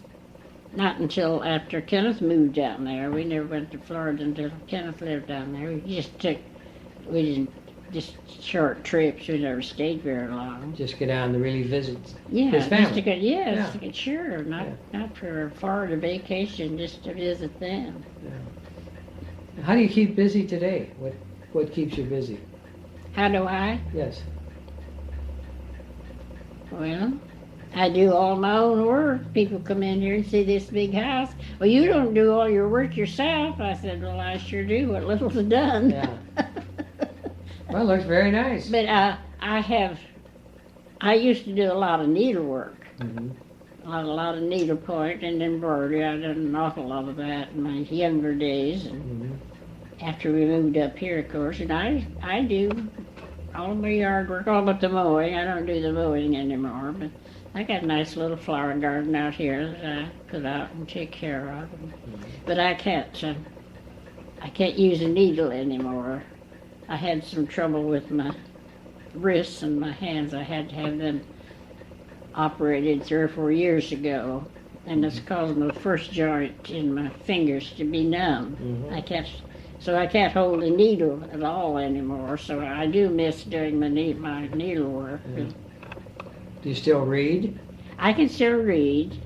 Not until after Kenneth moved down there. We never went to Florida until Kenneth lived down there. We didn't just short trips. We never stayed very long. Just get down to really visit Yeah, his family. just to go, yes, yeah. Sure. Not for a Florida vacation, just to visit them. Yeah. How do you keep busy today? What keeps you busy? How do I? Yes. Well, I do all my own work. People come in here and see this big house. Well, you don't do all your work yourself. I said, well, I sure do. What little's done. Yeah. Well, it looks very nice. But I used to do a lot of needlework. Mm-hmm. A lot of needlepoint and embroidery. I did an awful lot of that in my younger days. And after we moved up here, of course, and I do all my yard work, all but the mowing. I don't do the mowing anymore, but I got a nice little flower garden out here that I put out and take care of. But I can't use a needle anymore. I had some trouble with my wrists and my hands. I had to have them operated 3 or 4 years ago, and it's caused my first joint in my fingers to be numb. I can't hold a needle at all anymore. So I do miss doing my needlework. Yeah. Do you still read? I can still read.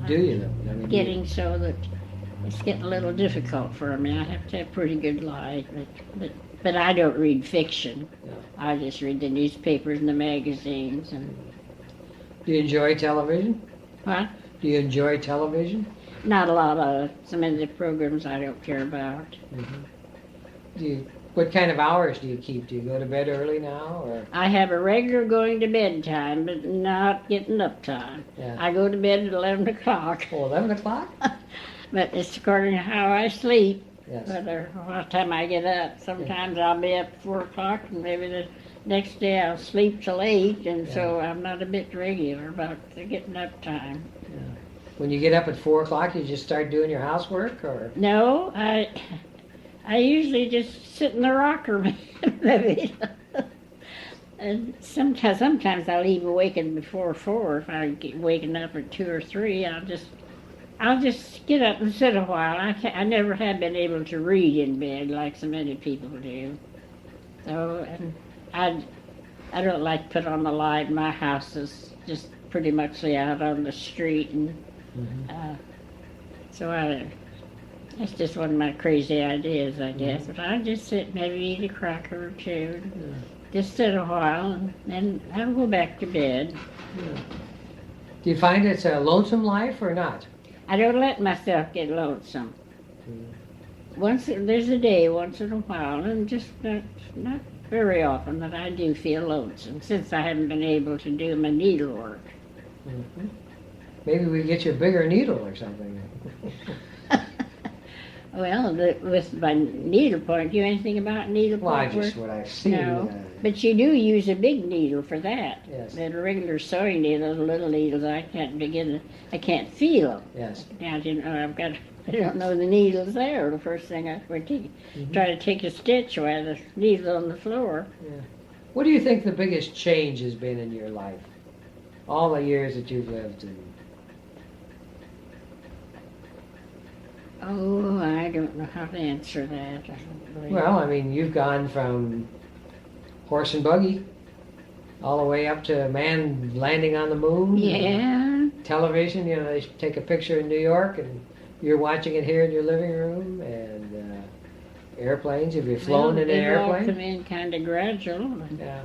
Do you though? I mean, getting so that it's getting a little difficult for me. I have to have pretty good light, but I don't read fiction. Yeah. I just read the newspapers and the magazines. And do you enjoy television? what? Do you enjoy television? Not a lot of some of the programs I don't care about. What kind of hours do you keep? Do you go to bed early now, or? I have a regular going to bed time, but not getting up time. Yeah. I go to bed at 11 o'clock. Oh, 11 o'clock? But it's according to how I sleep. Yes. Whether what time I get up. Sometimes I'll be up at 4 o'clock, and maybe the next day I'll sleep till 8, and so I'm not a bit regular about the getting up time. Yeah. When you get up at 4 o'clock, you just start doing your housework, or? No, I usually just sit in the rocker maybe. And sometimes I'll even waken before 4. If I get waking up at 2 or 3, I'll just get up and sit a while. I never have been able to read in bed like so many people do. So, and I don't like to put on the light. My house is just pretty much out on the street, and so that's just one of my crazy ideas, I guess. But I just sit, maybe eat a cracker or two, just sit a while, and then I'll go back to bed. Yeah. Do you find it's a lonesome life or not? I don't let myself get lonesome. There's a day once in a while, and just not very often, that I do feel lonesome, since I haven't been able to do my needlework. Maybe we get you a bigger needle or something. Well, with my needlepoint, do you know anything about needlepoint Well, work? just what I've seen. No, but you do use a big needle for that. Yes. The regular sewing needles, little needles, I can't feel them. Yes. Now, I don't know the needle's there. The first thing I would try to take a stitch while the needle's on the floor. Yeah. What do you think the biggest change has been in your life? All the years that you've lived in. Oh, I don't know how to answer that. I don't believe. Well, I mean, you've gone from horse and buggy all the way up to a man landing on the moon. Yeah. Television, they take a picture in New York and you're watching it here in your living room. And airplanes, have you flown in an They all airplane? come in kind of gradual. Yeah.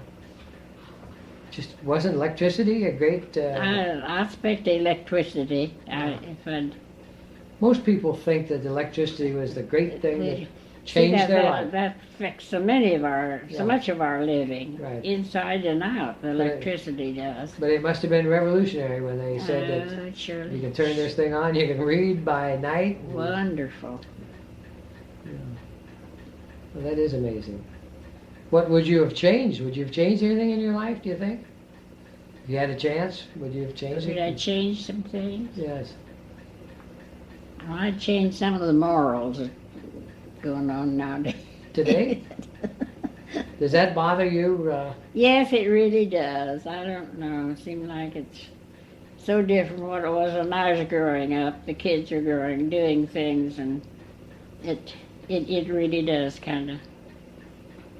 Just wasn't electricity a great... I expect electricity. Most people think that electricity was the great thing. changed their life. That affects so many of our, Yeah. so much of our living, Right. inside and out. The electricity does. But it must have been revolutionary when they said that It surely you can turn this thing on, you can read by night. wonderful. Well, that is amazing. What would you have changed? Would you have changed anything in your life, do you think? If you had a chance, would you have changed Did it? I change some things? Yes. Well, I changed some of the morals that going on nowadays. Today? Does that bother you? Yes, it really does. I don't know. It seems like it's so different from what it was when I was growing up. The kids are doing things, and it really does kind of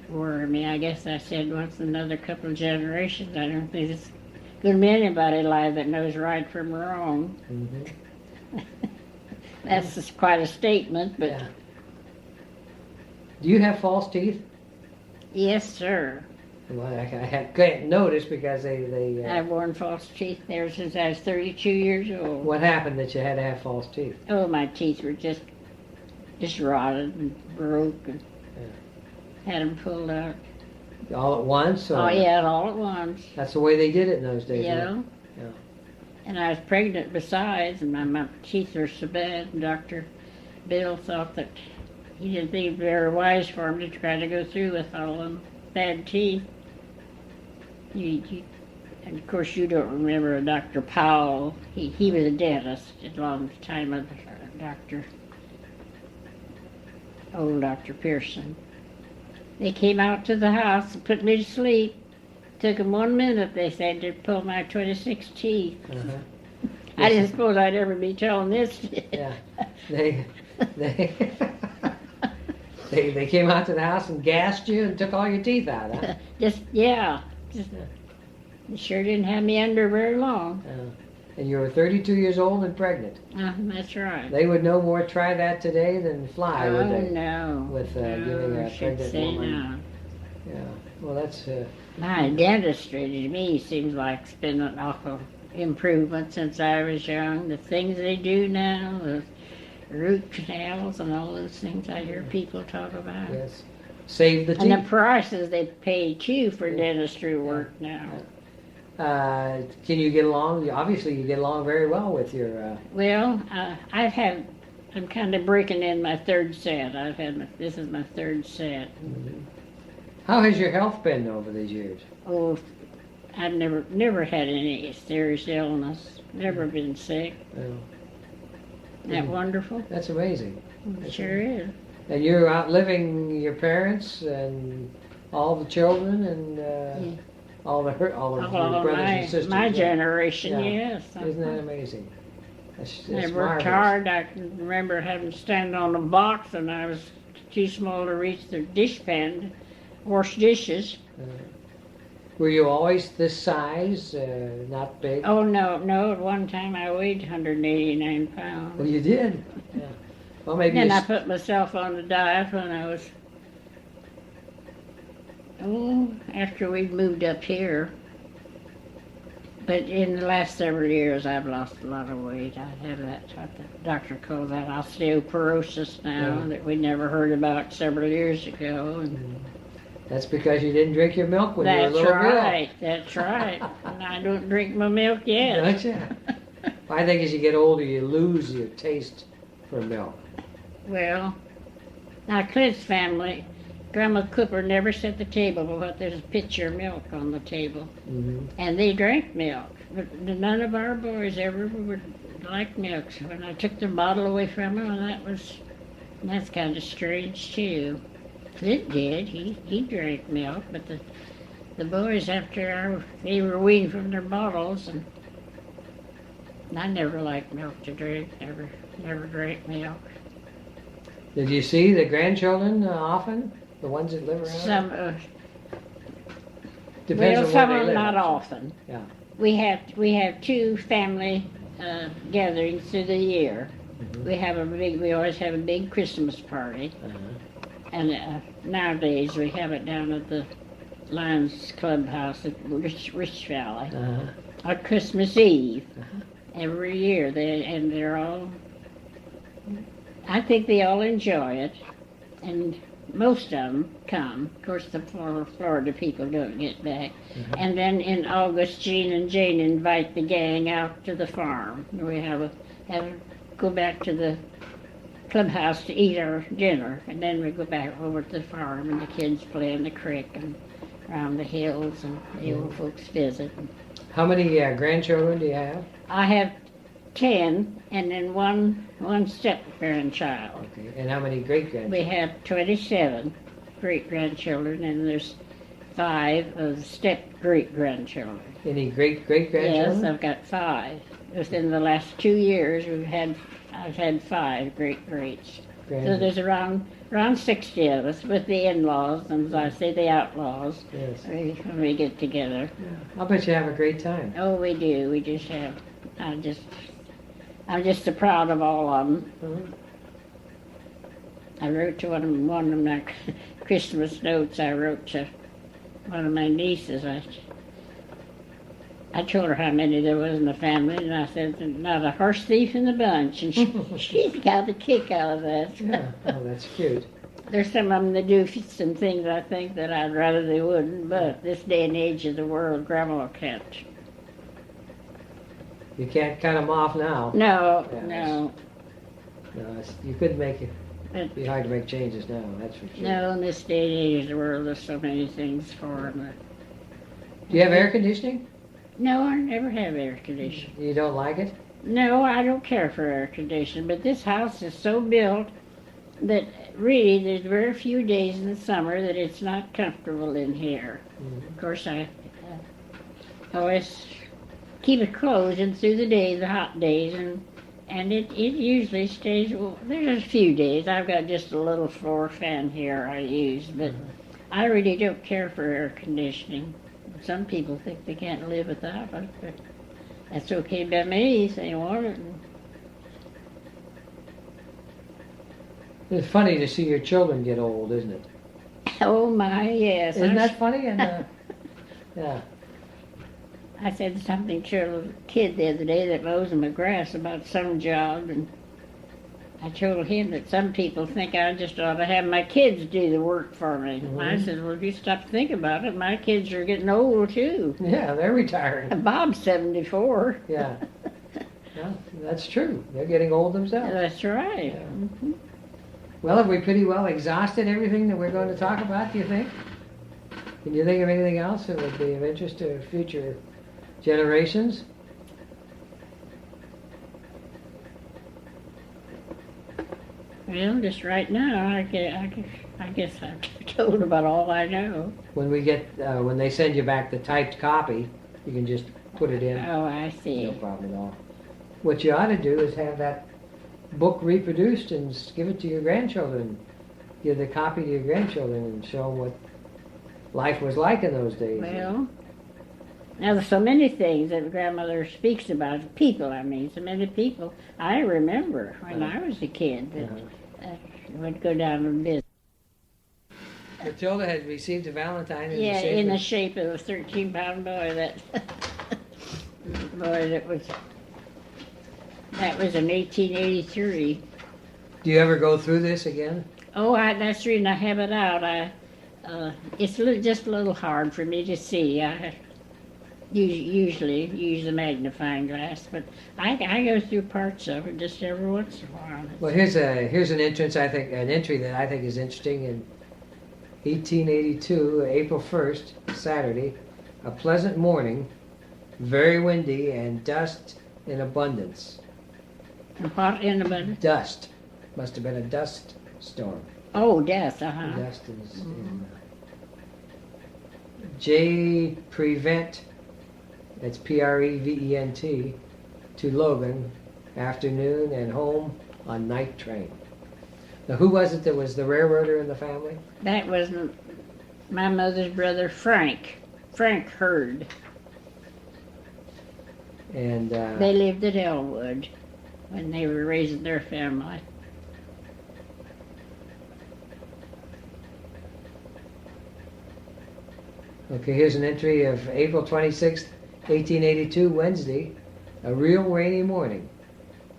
worry me. I guess I said once, another couple of generations, I don't think there's going to be anybody alive that knows right from wrong. Mm-hmm. That's just quite a statement, but Yeah. Do you have false teeth? yes, sir. Well, I can't notice because I've worn false teeth there since I was 32 years old. what happened that you had to have false teeth? Oh, my teeth were just rotted and broke, and had them pulled out. All at once? Or Oh, yeah, all at once. That's the way they did it in those days. You huh? know? Yeah. And I was pregnant besides, and my teeth were so bad, and Dr. Bill thought that he didn't think it was very wise for him to try to go through with all them bad teeth. And of course, you don't remember Dr. Powell. He was a dentist a long time of old Dr. Pearson. They came out to the house and put me to sleep. Took them 1 minute, they said, to pull my 26 teeth. Uh-huh. I didn't suppose I'd ever be telling this. Yeah. They they came out to the house and gassed you and took all your teeth out, huh? Just they sure didn't have me under very long. And you were 32 years old and pregnant. That's right. They would no more try that today than fly, would they? No. With no, giving a I should pregnant say woman. no. Yeah. Well, that's. My dentistry to me seems like it's been an awful improvement since I was young. The things they do now, the root canals and all those things I hear people talk about. Yes. Save the teeth. And the prices they pay too for dentistry work now. Can you get along? Obviously, you get along very well with your. Well, I'm kind of breaking in my third set. This is my third set. How has your health been over these years? Oh, I've never had any serious illness. Never been sick. Well, Isn't that wonderful? that's amazing. It sure is. And you're outliving your parents and all the children and all the brothers and sisters. My generation, Yeah. yes. Isn't that amazing? That's I worked marvelous. hard. I can remember having to stand on a box, and I was too small to reach the dish pan, wash dishes. Were you always this size, not big? Oh no! At one time I weighed 189 pounds. Well, you did. Yeah. Well, maybe. Then I put myself on the diet when I was. After we moved up here. But in the last several years, I've lost a lot of weight. I have that, what the doctor calls that osteoporosis now, that we never heard about several years ago. And that's because you didn't drink your milk when you were a little girl. That's right. And I don't drink my milk yet. Don't you? I think as you get older, you lose your taste for milk. Well, now Clint's family, Grandma Cooper never set the table but there's a pitcher of milk on the table. Mm-hmm. And they drank milk. But none of our boys ever would like milk. So when I took the bottle away from them, that's kind of strange too. Clint did. He drank milk, but the boys they were weaned from their bottles, and I never liked milk to drink. Never drank milk. Did you see the grandchildren often? The ones that live around? Some, Depends on some where of they them live. not often. Yeah. We have two family gatherings through the year. Mm-hmm. We always have a big Christmas party. Uh-huh. And nowadays we have it down at the Lions Clubhouse at Rich Valley Uh-huh. on Christmas Eve Uh-huh. every year. They're all. I think they all enjoy it. and most of them come. Of course, the Florida people don't get back. And then in August, Jean and Jane invite the gang out to the farm. We go back to the clubhouse to eat our dinner, and then we go back over to the farm, and the kids play in the creek and around the hills, and the old folks visit. How many grandchildren do you have? I have 10, and then one step-grandchild. Okay. And how many great-grandchildren? We have 27 great-grandchildren, and there's 5 of step-great-grandchildren. Any great-great-grandchildren? Yes, I've got 5. Within the last 2 years, I've had 5 great-greats. So there's around 60 of us with the in-laws, and as I say, the outlaws. Yes. When we get together. Yeah. I'll bet you have a great time. Oh, we do. We just have. I'm just so proud of all of them. Mm-hmm. I wrote to one of my Christmas notes. I wrote to one of my nieces. I told her how many there was in the family, and I said, not a horse thief in the bunch, and she got a kick out of that. Yeah, oh, that's cute. There's some of them that do some things I think that I'd rather they wouldn't, but this day and age of the world, Grandma can't. You can't cut them off now. No, Yeah, no. No, you couldn't make it. But, It'd be hard to make changes now, that's for sure. no, in this day and age of the world, there's so many things for them. Do you have air conditioning? No, I never have air conditioning. You don't like it? No, I don't care for air conditioning, but this house is so built that really there's very few days in the summer that it's not comfortable in here. Mm-hmm. Of course, I always keep it closed and through the day, the hot days, and it usually stays, well, there's a few days. I've got just a little floor fan here I use, but I really don't care for air conditioning. Some people think they can't live without it, but that's okay by me if they want it. It's funny to see your children get old, isn't it? Oh my, yes. Isn't that funny? And yeah. I said something to a kid the other day that mows my grass about some job, and I told him that some people think I just ought to have my kids do the work for me. Mm-hmm. I said, well, if you stop to think about it, my kids are getting old too. Yeah, they're retiring. And Bob's 74. Yeah. Yeah, that's true. They're getting old themselves. That's right. Yeah. Mm-hmm. Well, have we pretty well exhausted everything that we're going to talk about, do you think? Can you think of anything else that would be of interest to future generations? Well, just right now, I guess I've told about all I know. When we get, when they send you back the typed copy, you can just put it in. Oh, I see. No problem at all. What you ought to do is have that book reproduced and give it to your grandchildren. Give the copy to your grandchildren and show them what life was like in those days. Well, now there's so many things that grandmother speaks about, people, I mean, so many people I remember when I was a kid that would go down and visit. Matilda had received a Valentine in Yeah, the shape in the of... shape of a 13-pound boy. That was in 1883. Do you ever go through this again? Oh, that's the reason I have it out. It's just a little hard for me to see. I usually use the magnifying glass, but I go through parts of it just every once in a while. Well, here's an entry that I think is interesting. In 1882, April 1st, Saturday, a pleasant morning, very windy and dust in abundance. And what in the middle? Dust. Must have been a dust storm. Oh, death, uh-huh. Dust J. Prevent, that's Prevent, to Logan, afternoon and home on night train. Now, who was it that was the railroader in the family? That was my mother's brother, Frank Hurd. And They lived at Elwood when they were raising their family. okay, here's an entry of April 26th, 1882, Wednesday, a real rainy morning.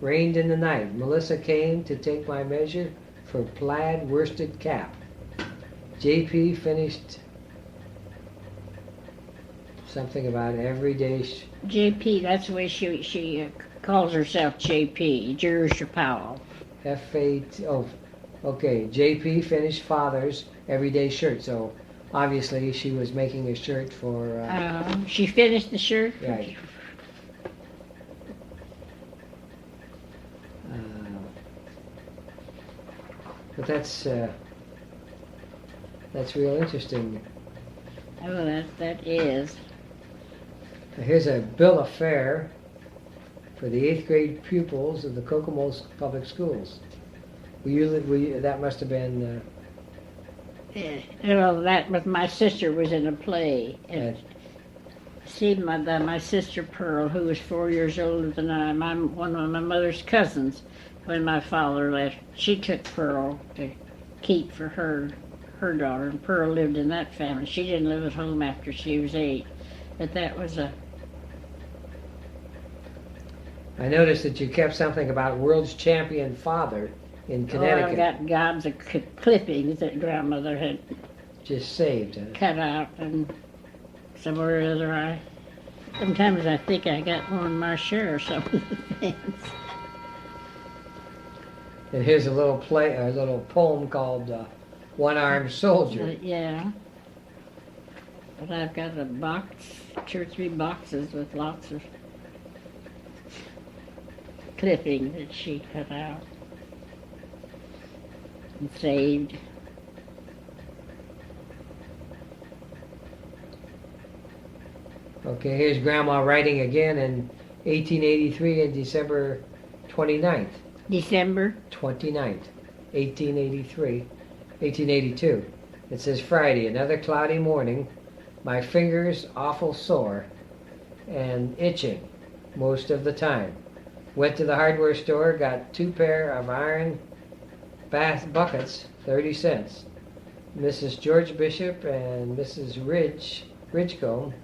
Rained in the night. Melissa came to take my measure for plaid worsted cap. JP finished something about everyday. JP, that's the way she calls herself JP, Jerusha Powell. Oh, okay. JP finished father's everyday shirt. So obviously she was making a shirt for. She finished the shirt. Right. But that's real interesting. Oh, that is. Here's a bill of fare for the 8th grade pupils of the Kokomo Public Schools. That must have been. That was my sister was in a play. And see, my sister Pearl, who was 4 years older than I, one of my mother's cousins, when my father left, she took Pearl to keep for her daughter, and Pearl lived in that family. She didn't live at home after she was 8, but that was a. I noticed that you kept something about world's champion father in Connecticut. I got gobs of clippings that grandmother had just saved. Cut out, and somewhere or other sometimes I think I got more than my share of some of the things. And here's a little poem called One-Armed Soldier. Yeah. But I've got a box, 2 or 3 boxes with lots of clippings that she cut out and saved. Okay, here's Grandma writing again in 1883 and December 29th. December 29th, 1882. It says, Friday, another cloudy morning, my fingers awful sore and itching most of the time. Went to the hardware store, got 2 pair of iron bath buckets, 30 cents. Mrs. George Bishop and Mrs. Ridgecombe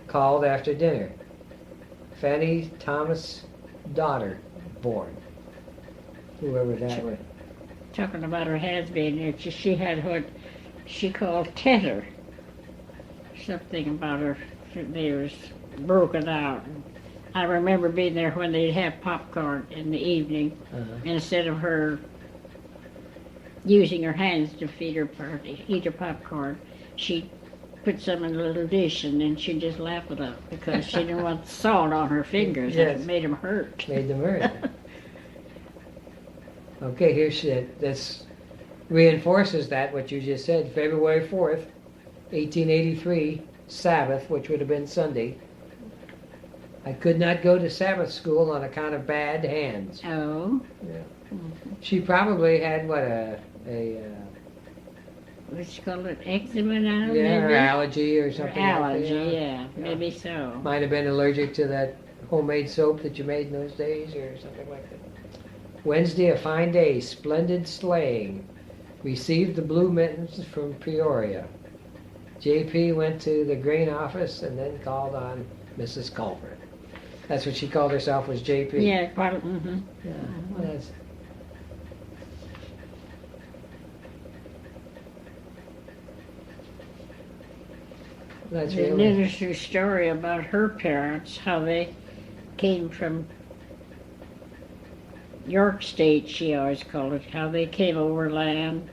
called after dinner. Fanny Thomas' daughter born. Whoever that was. Talking about her husband, she had what she called tetter. Something about her, they was broken out. I remember being there when they'd have popcorn in the evening, and instead of her using her hands to eat her popcorn, she'd put some in a little dish, and then she'd just lap it up because she didn't want salt on her fingers. Yes. It made them hurt. Made them hurt. Okay, here's this reinforces what you just said. February 4th, 1883, Sabbath, which would have been Sunday. I could not go to Sabbath school on account of bad hands. Oh. Yeah. Mm-hmm. She probably had what's it called, eczema now? Yeah, maybe? or allergy or something. Allergy, like that. yeah, maybe so. Might have been allergic to that homemade soap that you made in those days or something like that. Wednesday, a fine day, splendid sleighing. Received the blue mittens from Peoria. JP went to the grain office and then called on Mrs. Culver. That's what she called herself, was JP. Yeah, quite. Mm-hmm. Yeah, well, that's There's an really interesting story about her parents, how they came from York State, she always called it, how they came overland.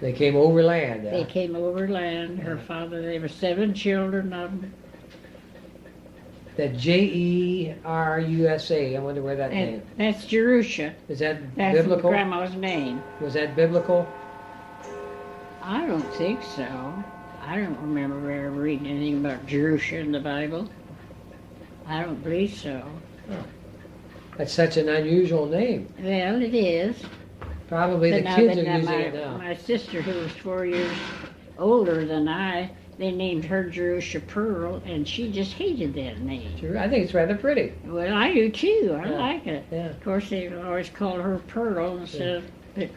They came overland. They came overland. Her father, there were 7 children of them. That Jerusa, I wonder where that name. That's Jerusha. Is that That's biblical? Grandma's name. Was that biblical? I don't think so. I don't remember ever reading anything about Jerusha in the Bible. I don't believe so. Oh. That's such an unusual name. Well, it is. Probably But the kids are using my, it now. My sister, who was 4 years older than I, they named her Jerusha Pearl, and she just hated that name. I think it's rather pretty. Well, I do too. I like it. Yeah. Of course, they always called her Pearl instead of.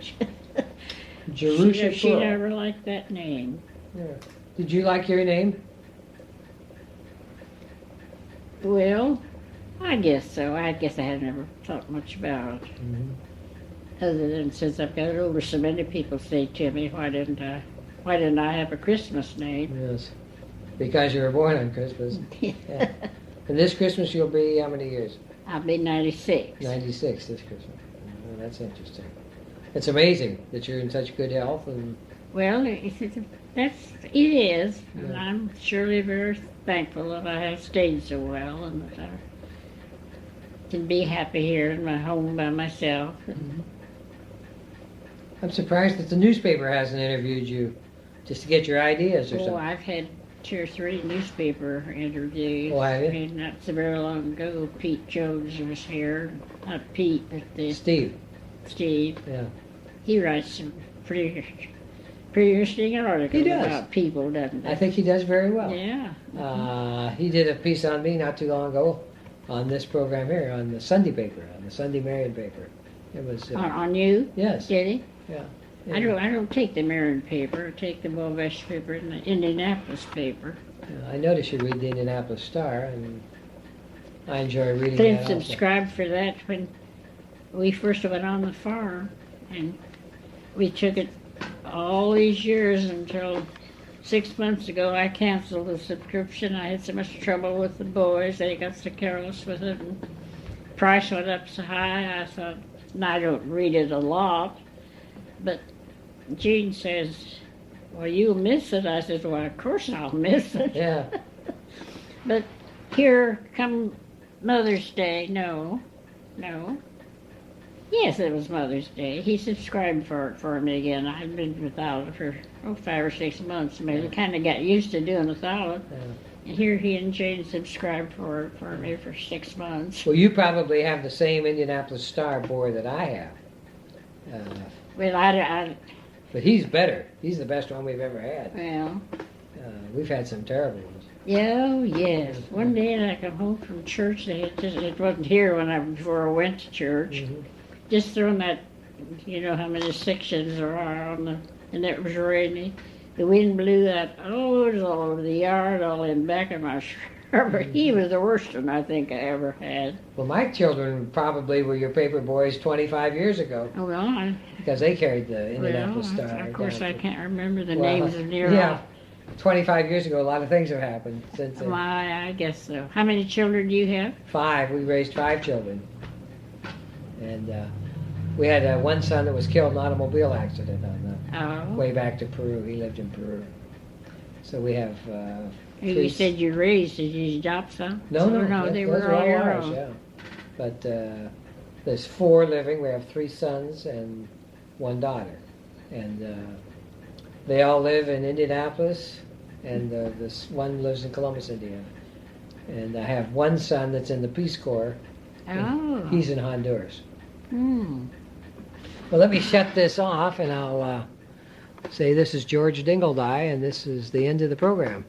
Jerusha She Pearl. never liked that name. Yeah. Did you like your name? Well, I guess so. I guess I had never thought much about it. Other than since I've got older, so many people say to me, why didn't I have a Christmas name? Yes. Because you were born on Christmas. Yeah. And this Christmas you'll be how many years? I'll be 96. 96 this Christmas. Oh, that's interesting. It's amazing that you're in such good health and Well, it is. And Yeah. I'm surely very thankful that I have stayed so well and that I can be happy here in my home by myself. I'm surprised that the newspaper hasn't interviewed you just to get your ideas or Oh, something. I've had 2 or 3 newspaper interviews. Oh, have you? And not so very long ago, Pete Jones was here. Not Pete, but Steve. Steve. Yeah. He writes some pretty interesting articles He does. about people, doesn't he? I think he does very well. Yeah. He did a piece on me not too long ago on this program here, on the Sunday paper, on the Sunday Marion paper. It was, On you? yes. Did he? Yeah. I don't take the Marion paper. I take the Wabash paper and the Indianapolis paper. I noticed you read the Indianapolis Star, and I enjoy reading Clint that also. subscribed for that when we first went on the farm, and we took it all these years until 6 months ago I canceled the subscription. I had so much trouble with the boys. They got so careless with it, and price went up so high. I thought, and I don't read it a lot, but Gene says, well, you'll miss it. I said, well, of course I'll miss it. Yeah. But here come Mother's Day. No. Yes, it was Mother's Day. He subscribed for it for me again. I've been without it for 5 or 6 months. Maybe kind of got used to doing without it. Yeah. And here he and Jane subscribed for it for me for 6 months. Well, you probably have the same Indianapolis Star boy that I have. Well, I But he's better. He's the best one we've ever had. well, We've had some terrible ones. yeah, oh, yes. One day I come home from church. It wasn't here before I went to church. Just throwing that, you know how many sections there are on and it was rainy. The wind blew that all over the yard, all in back of my shrubbery. He was the worst one I think I ever had. Well, my children probably were your paper boys 25 years ago Oh, well, because they carried the Indianapolis Star. of course down I to- can't remember the Well, names of near. Yeah, 25 years ago, a lot of things have happened since then. Why, I guess so. How many children do you have? 5. We raised 5 children, and we had one son that was killed in an automobile accident on the Oh. way back to Peru. He lived in Peru. So we have. You 3 said you raised. Did you adopt some? No, They those were are all your ours, own. yeah. But there's 4 living. We have 3 sons and 1 daughter, and they all live in Indianapolis, and this one lives in Columbus, Indiana. And I have 1 son that's in the Peace Corps. Oh. He's in Honduras. Hmm. Well, let me shut this off, and I'll say this is George Dingledie, and this is the end of the program.